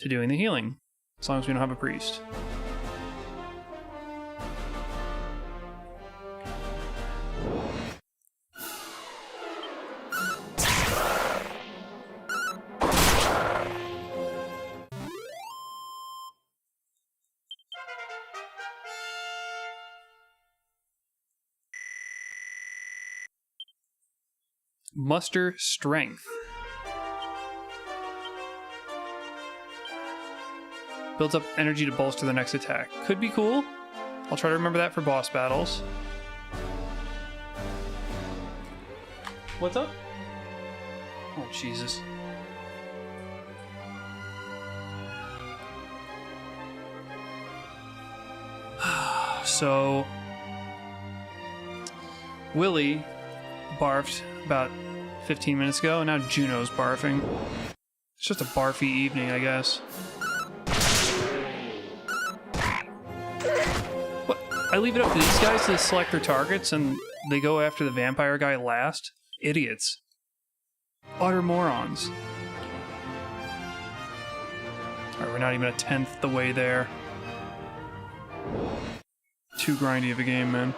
to doing the healing, as long as we don't have a priest. Muster strength. Builds up energy to bolster the next attack. Could be cool. I'll try to remember that for boss battles. What's up? Oh, Jesus. So, Willie barfed about 15 minutes ago, and now Juno's barfing. It's just a barfy evening, I guess. What? I leave it up to these guys to select their targets, and they go after the vampire guy last? Idiots. Utter morons. Alright, we're not even a tenth the way there. Too grindy of a game, man.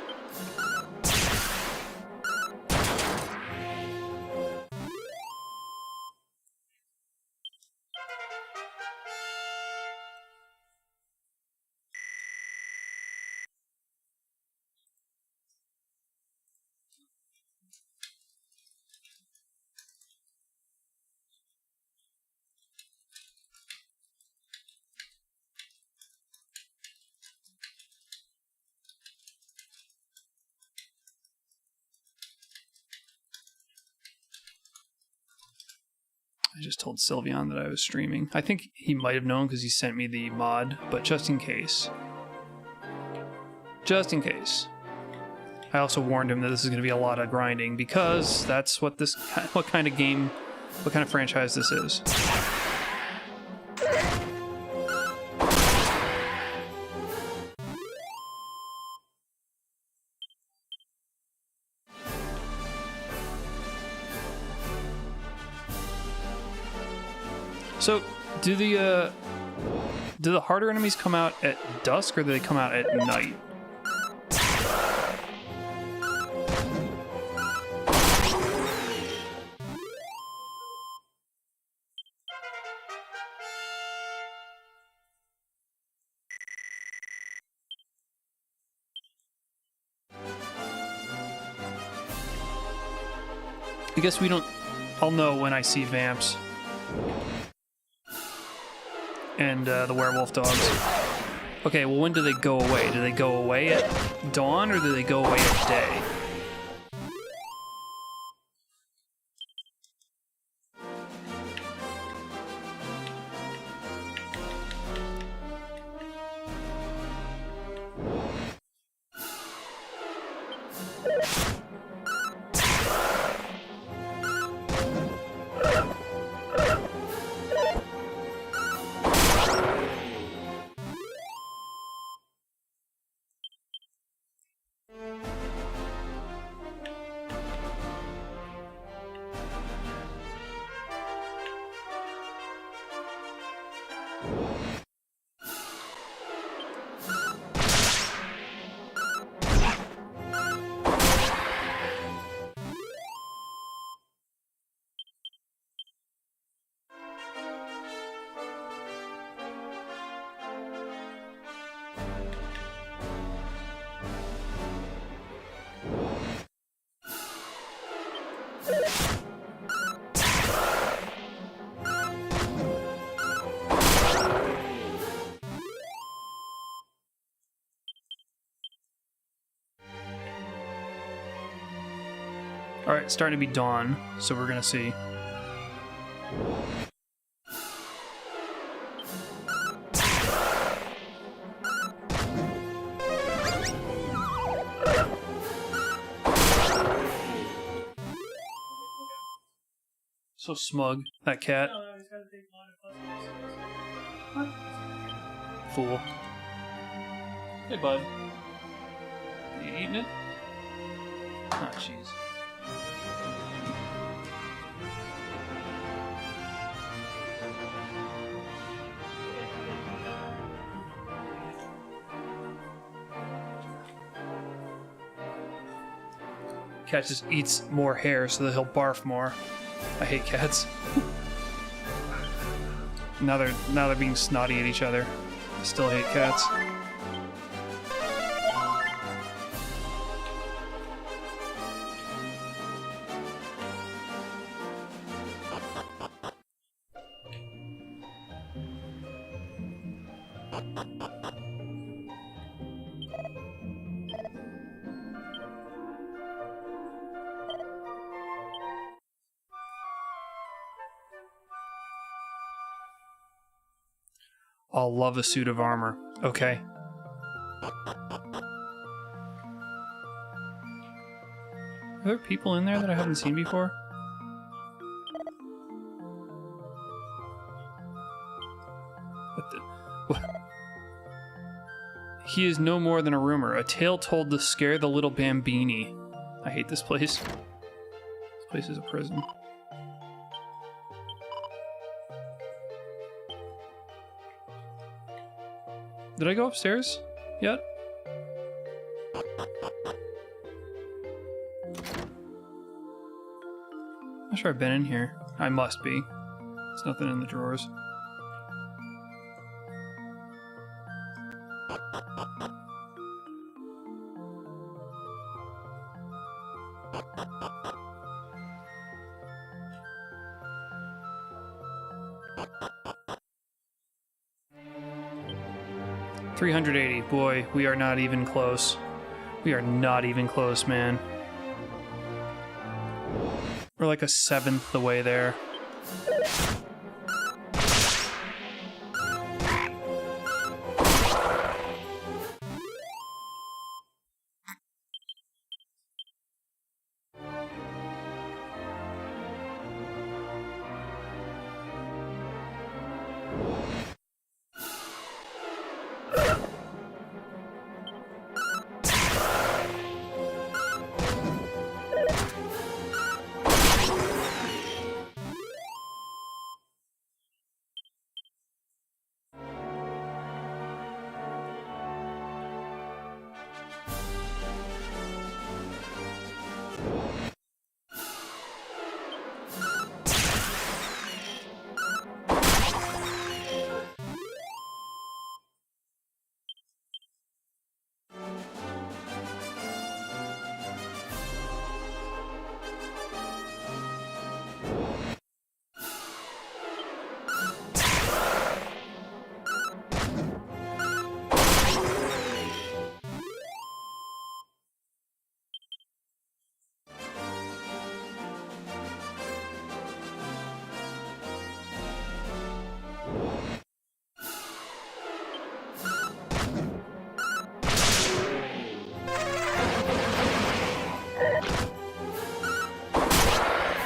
I just told Sylveon that I was streaming. I think he might have known because he sent me the mod, but just in case. Just in case. I also warned him that this is going to be a lot of grinding because that's what kind of game, what kind of franchise this is. So, do the harder enemies come out at dusk, or do they come out at night? I guess we don't... I'll know when I see vamps. And the werewolf dogs. Okay, well, when do they go away? Do they go away at dawn, or do they go away at day? Alright, it's starting to be dawn, so we're gonna see. So smug, that cat. What? Fool. Hey, bud. Are you eating it? Oh, jeez. cat just eats more hair so that he'll barf more. I hate cats. Now they're being snotty at each other. I still hate cats. I'll love a suit of armor. Okay. Are there people in there that I haven't seen before? What? He is no more than a rumor, a tale told to scare the little bambini. I hate this place. This place is a prison. Did I go upstairs yet? I'm sure I've been in here. I must be. There's nothing in the drawers. $380. Boy, we are not even close. We are not even close, man. We're like a seventh the way there.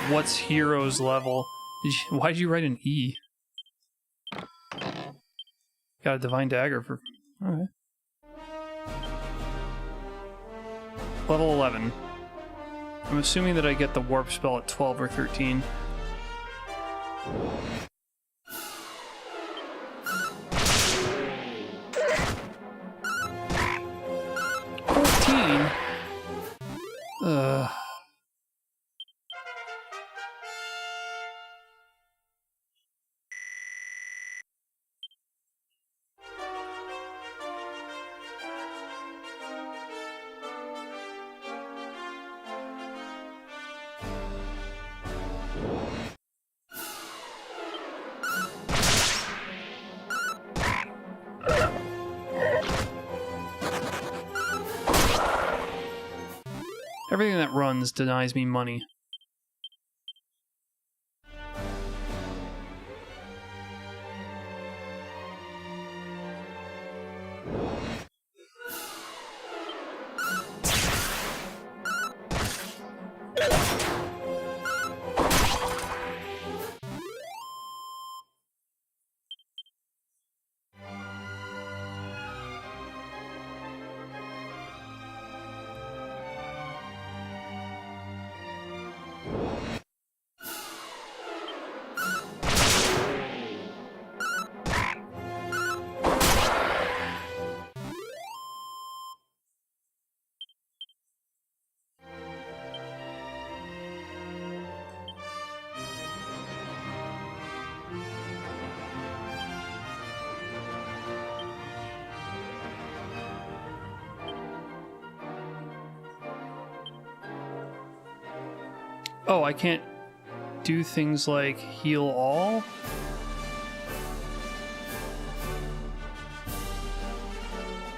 What's hero's level? Why'd you write an E? Got a divine dagger for... Alright. Level 11. I'm assuming that I get the warp spell at 12 or 13. Everything that runs denies me money. Oh, I can't do things like heal all?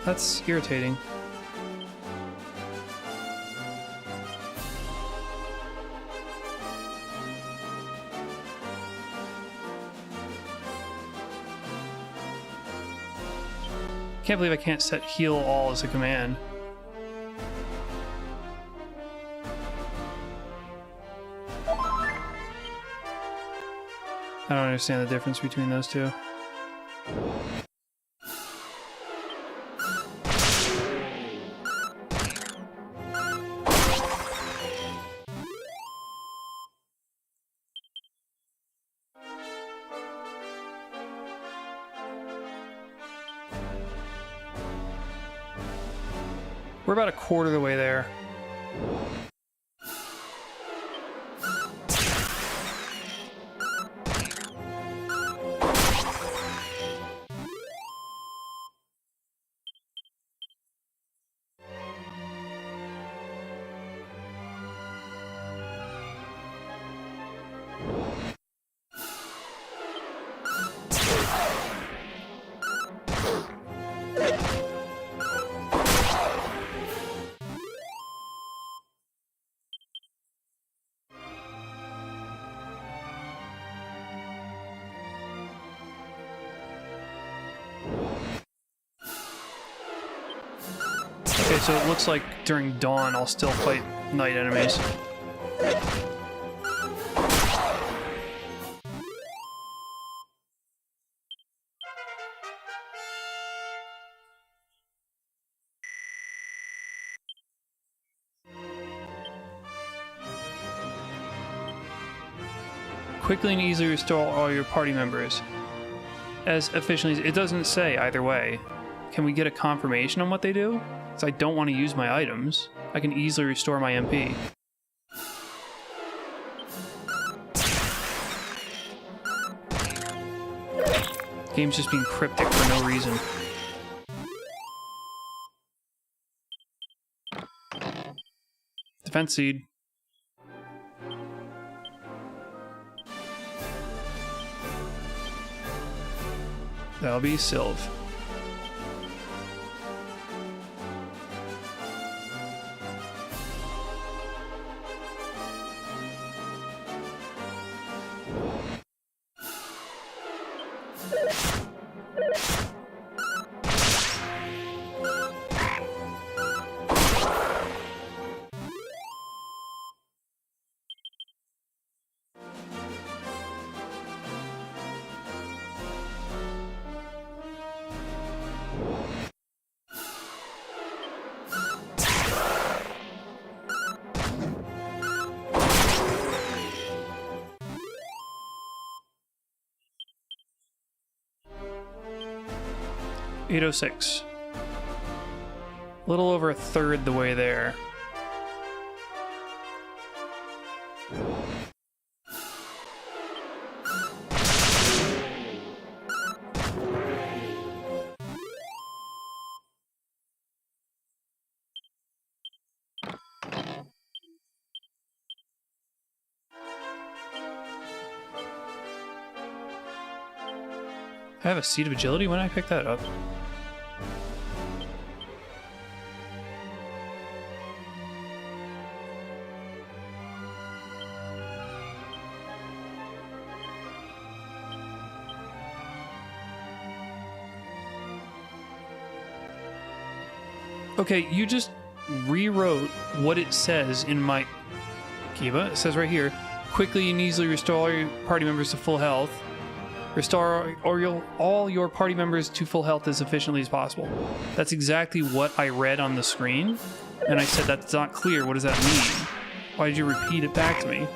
That's irritating. Can't believe I can't set heal all as a command. I don't understand the difference between those two. We're about a quarter of the way there. Okay, so it looks like during dawn I'll still fight night enemies. Quickly and easily restore all your party members. As efficiently as... It doesn't say either way. Can we get a confirmation on what they do? Because I don't want to use my items. I can easily restore my MP. Game's just being cryptic for no reason. Defense seed. That'll be Sylv. $806. A little over a third the way there. I have a seed of agility. When did I pick that up? Okay, you just rewrote what it says in my... Kiba, it says right here, quickly and easily restore all your party members to full health. Restore all your party members to full health as efficiently as possible. That's exactly what I read on the screen, and I said that's not clear. What does that mean? Why did you repeat it back to me?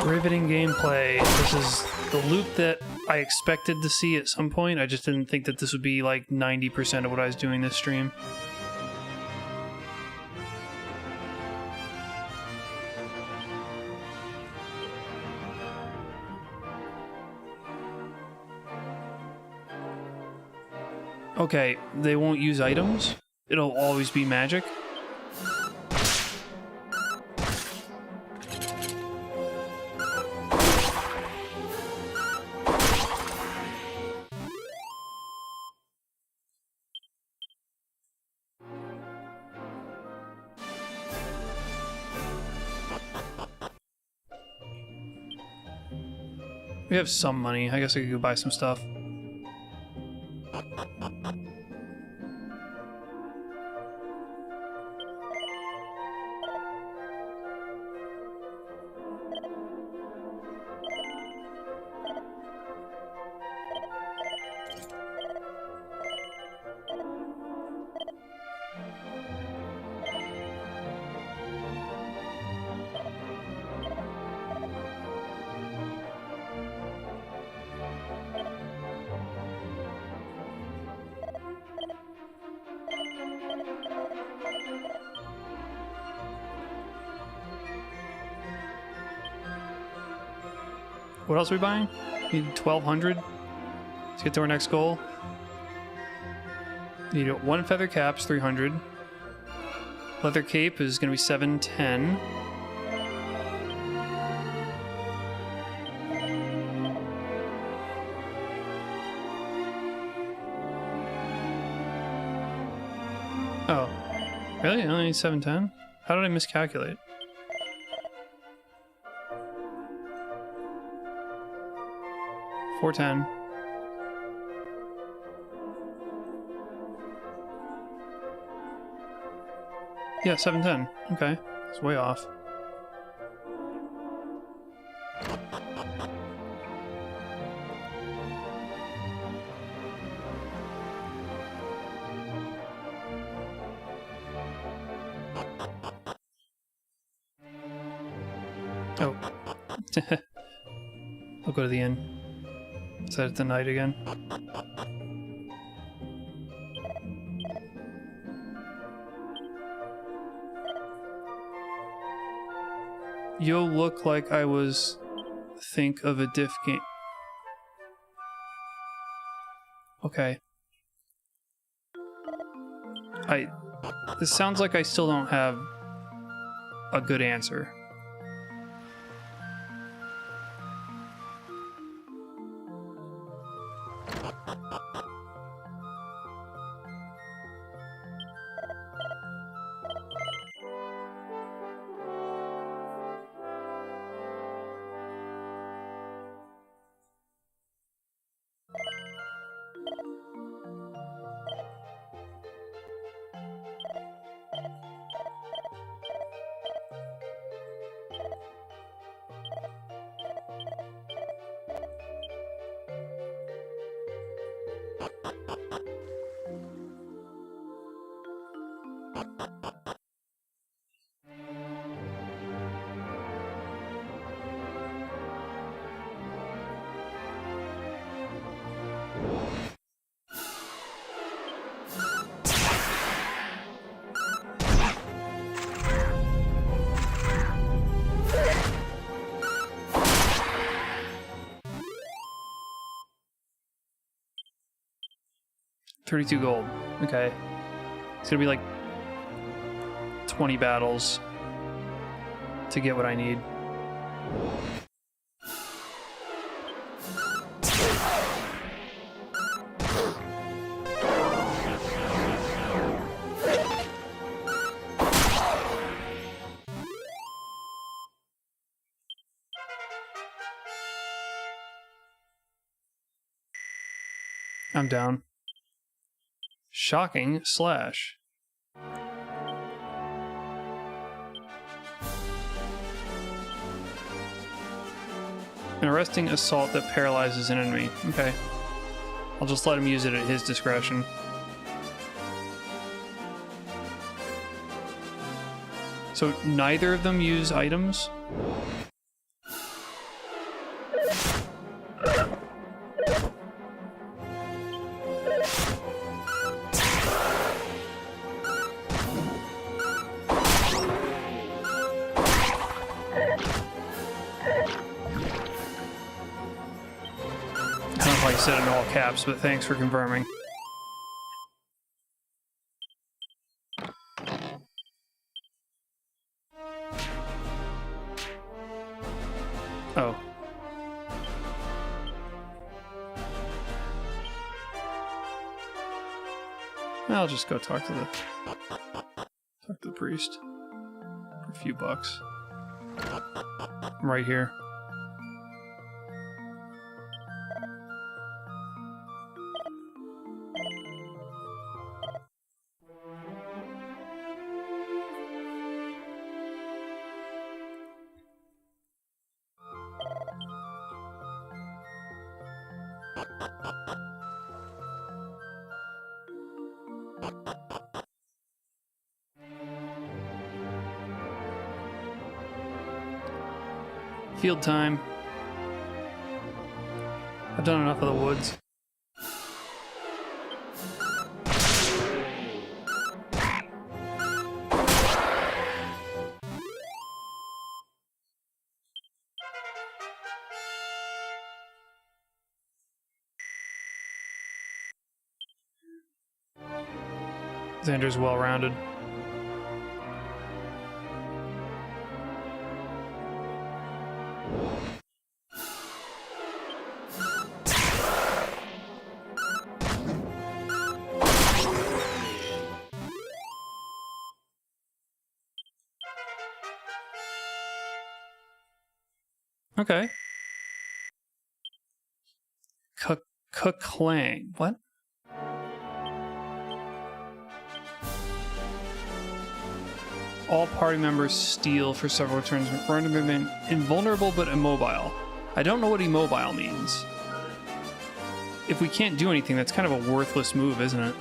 Riveting gameplay. This is the loop that I expected to see at some point. I just didn't think that this would be like 90% of what I was doing this stream. Okay, they won't use items. It'll always be magic. We have some money. I guess I could go buy some stuff. What else are we buying? Need 1,200 to get to our next goal. Need one feather caps, 300. Leather cape is going to be 710. Oh, really? I only need 710? How did I miscalculate? $410. Yeah, 710. Okay, it's way off. Oh. I'll go to the inn. Set it to night again. You'll look like I was think of a diff game. Okay. This sounds like I still don't have a good answer. 32 gold. Okay. It's gonna be like 20 battles to get what I need. I'm down. Shocking slash. An arresting assault that paralyzes an enemy. Okay. I'll just let him use it at his discretion. So neither of them use items? I don't know if I said it in all caps, but thanks for confirming. Oh. I'll just go talk to the priest for a few bucks. I'm right here. Field time. I've done enough of the woods. Xander's well-rounded. Okay. Clang. What? All party members steal for several turns. Remain invulnerable but immobile. I don't know what immobile means. If we can't do anything, that's kind of a worthless move, isn't it?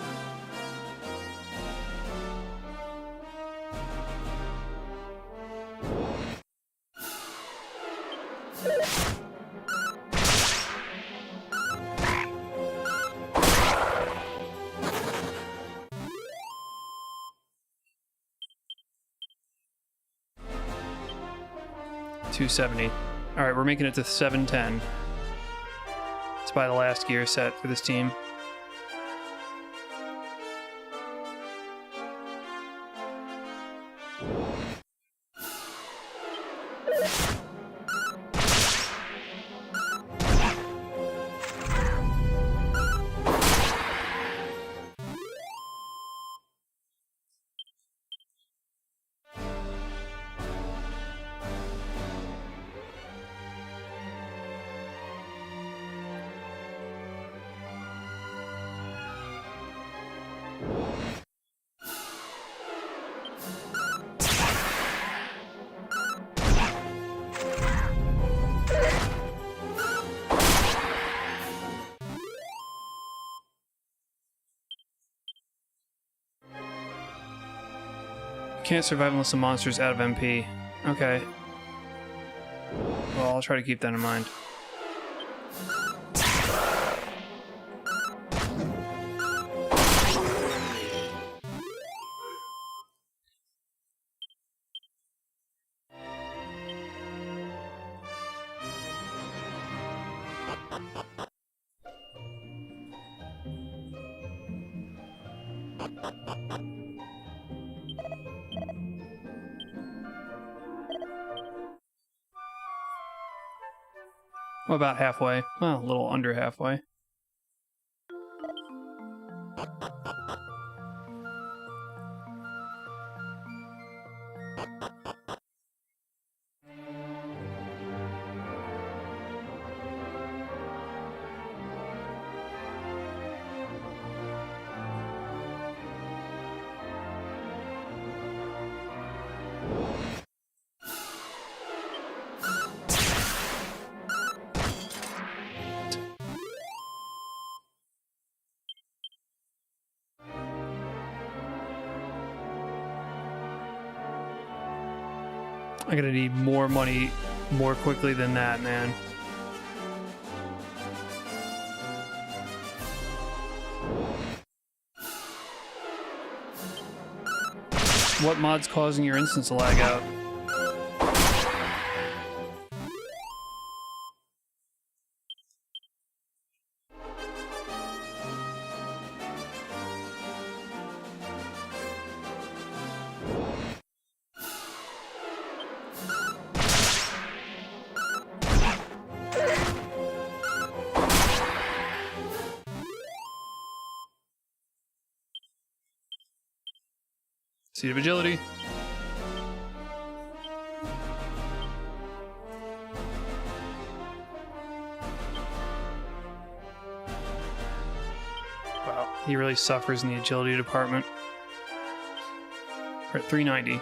$270. Alright, we're making it to 710. Let's buy the last gear set for this team. Can't survive unless the monster's out of MP. Okay. Well, I'll try to keep that in mind. Well, about halfway. Well, a little under halfway. I'm gonna need more money more quickly than that, man. What mod's causing your instance to lag out? Seed of agility. Wow, he really suffers in the agility department. We're at 390.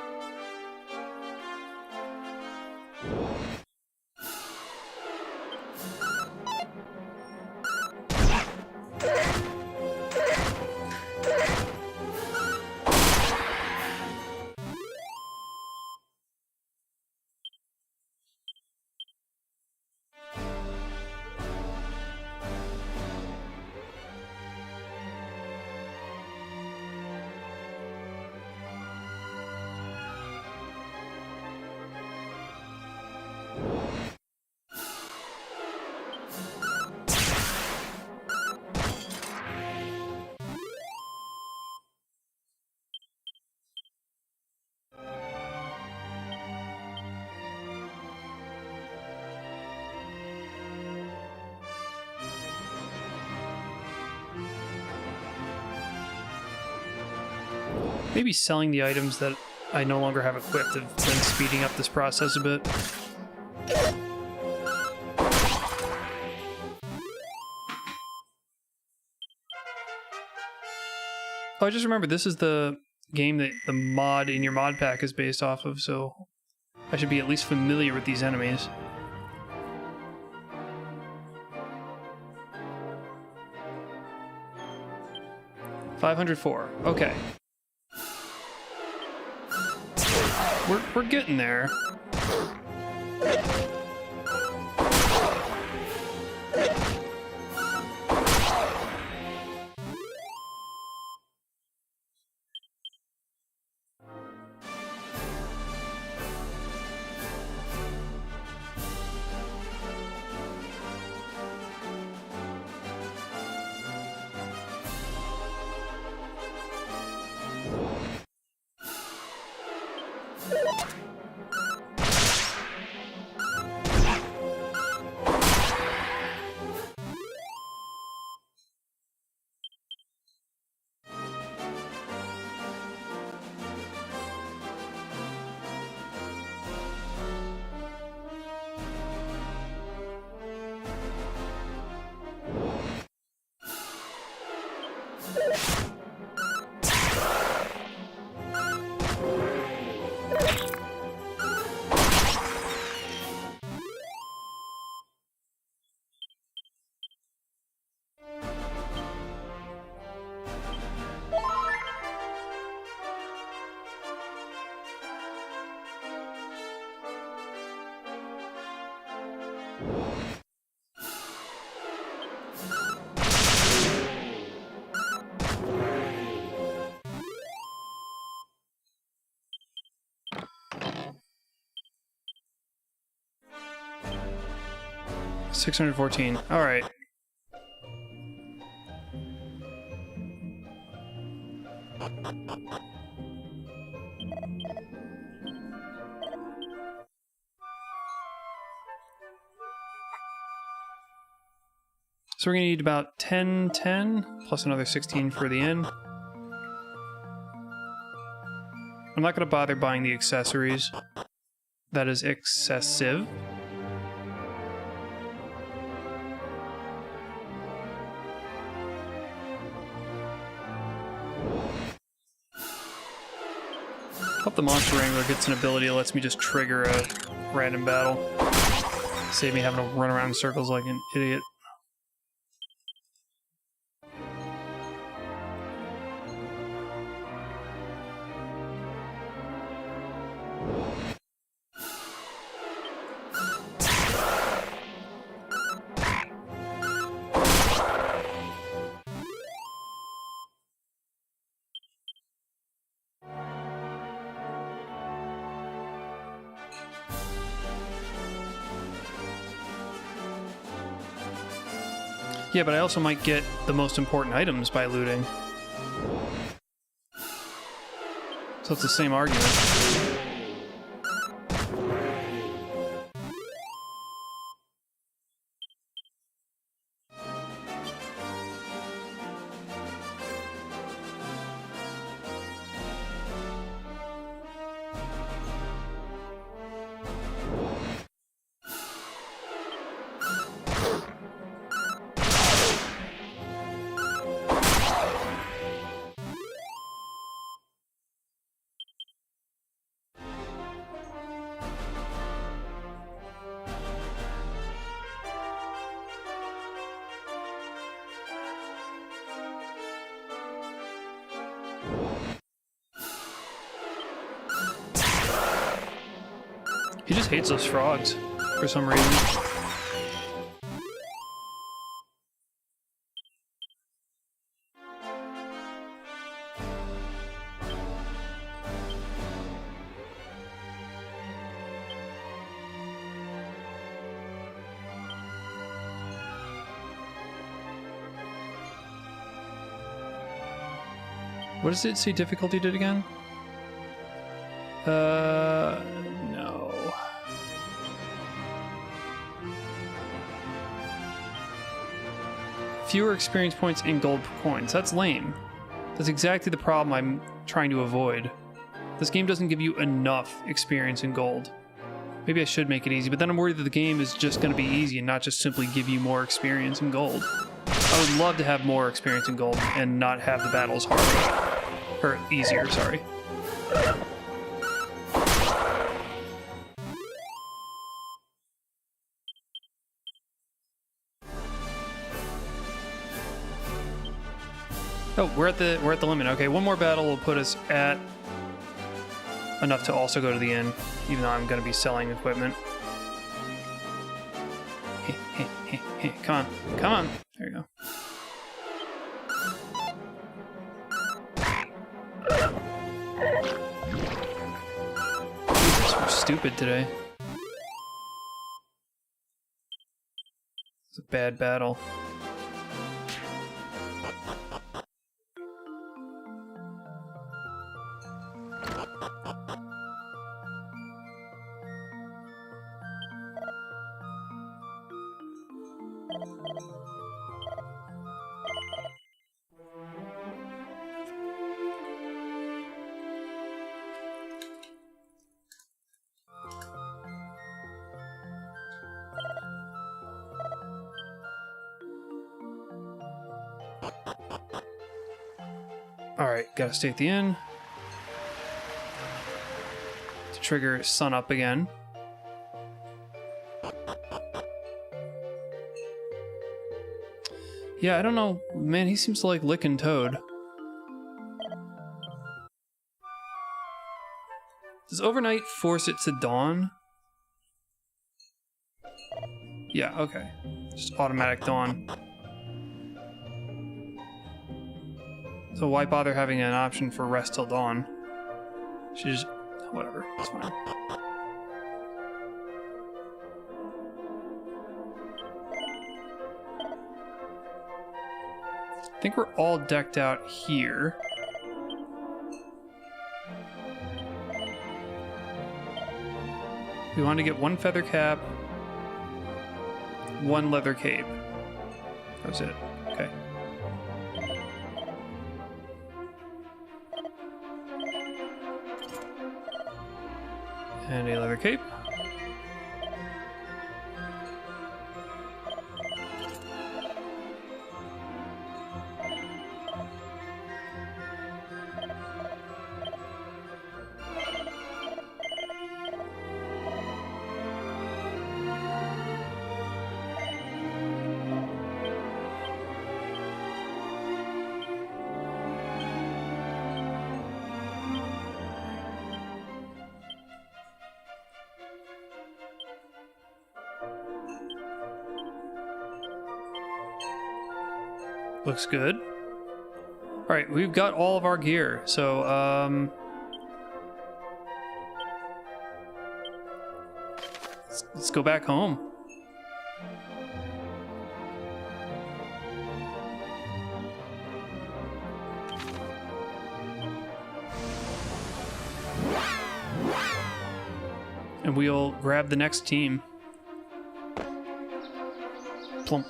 Maybe selling the items that I no longer have equipped have been speeding up this process a bit. Oh, I just remembered this is the game that the mod in your mod pack is based off of, so I should be at least familiar with these enemies. $504. Okay. We're getting there. $614. All right. So we're gonna need about 10 plus another 16 for the inn. I'm not gonna bother buying the accessories. That is excessive. Hope the Monster Wrangler gets an ability that lets me just trigger a random battle. Save me having to run around in circles like an idiot. Yeah, but I also might get the most important items by looting. So it's the same argument. He just hates those frogs for some reason. What does it say difficulty did again? No. Fewer experience points in gold coins. That's lame. That's exactly the problem I'm trying to avoid. This game doesn't give you enough experience in gold. Maybe I should make it easy, but then I'm worried that the game is just going to be easy and not just simply give you more experience in gold. I would love to have more experience in gold and not have the battles harder. Or easier, sorry. Oh, we're at the limit. Okay, one more battle will put us at enough to also go to the inn, even though I'm going to be selling equipment. Come on, come on. There you go. Jesus, we're stupid today. It's a bad battle. Alright, gotta stay at the inn. To trigger Sun Up again. Yeah, I don't know. Man, he seems to like licking Toad. Does overnight force it to dawn? Yeah, okay. Just automatic dawn. So why bother having an option for rest till dawn? She just... whatever, it's fine. I think we're all decked out here. We want to get 1 feather cap, 1 leather cape. That was it. Okay. And a leather cape. Looks good. All right, we've got all of our gear. So, let's go back home. And we'll grab the next team. Plump.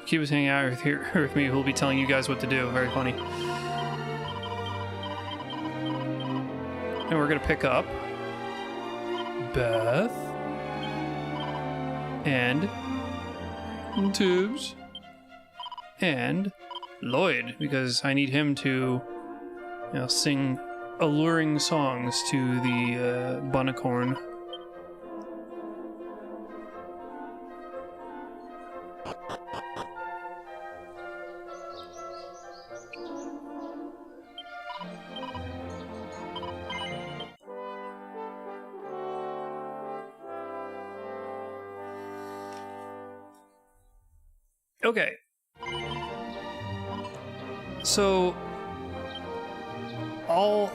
Kiba's hanging out here with me, who'll be telling you guys what to do. Very funny. And we're gonna pick up Beth and Tubes and Lloyd, because I need him to, sing alluring songs to the Bunicorn. Okay. So I'll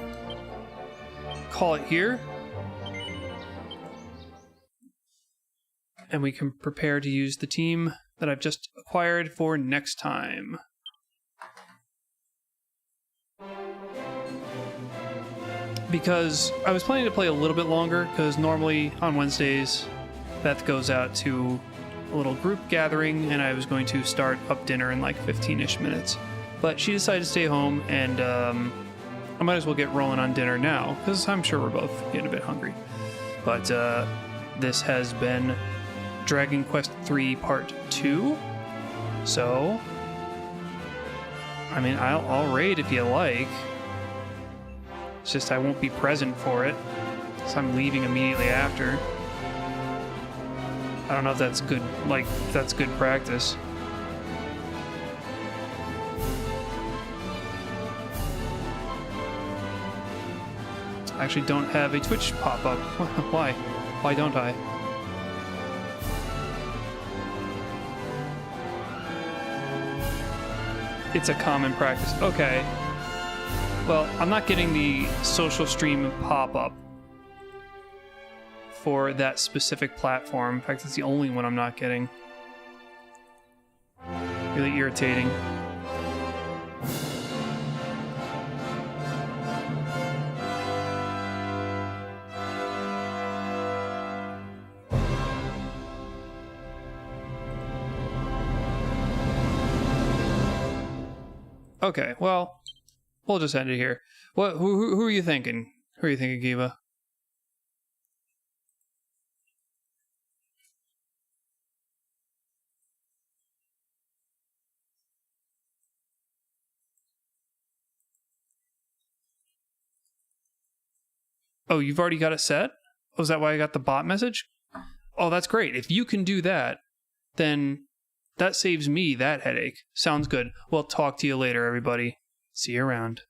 call it here. And we can prepare to use the team that I've just acquired for next time. Because I was planning to play a little bit longer, because normally on Wednesdays, Beth goes out to a little group gathering, and I was going to start up dinner in like 15-ish minutes. But she decided to stay home, and I might as well get rolling on dinner now, because I'm sure we're both getting a bit hungry. But this has been Dragon Quest III Part 2. So, I mean, I'll raid if you like. It's just I won't be present for it, so I'm leaving immediately after. I don't know if that's good, if that's good practice. I actually don't have a Twitch pop-up. Why? Why don't I? It's a common practice. Okay. Well, I'm not getting the social stream pop-up for that specific platform. In fact, it's the only one I'm not getting. Really irritating. Okay, well, we'll just end it here. Who are you thinking? Who are you thinking, Kiba? Oh, you've already got it set? Oh, is that why I got the bot message? Oh, that's great. If you can do that, then that saves me that headache. Sounds good. Well, talk to you later, everybody. See you around.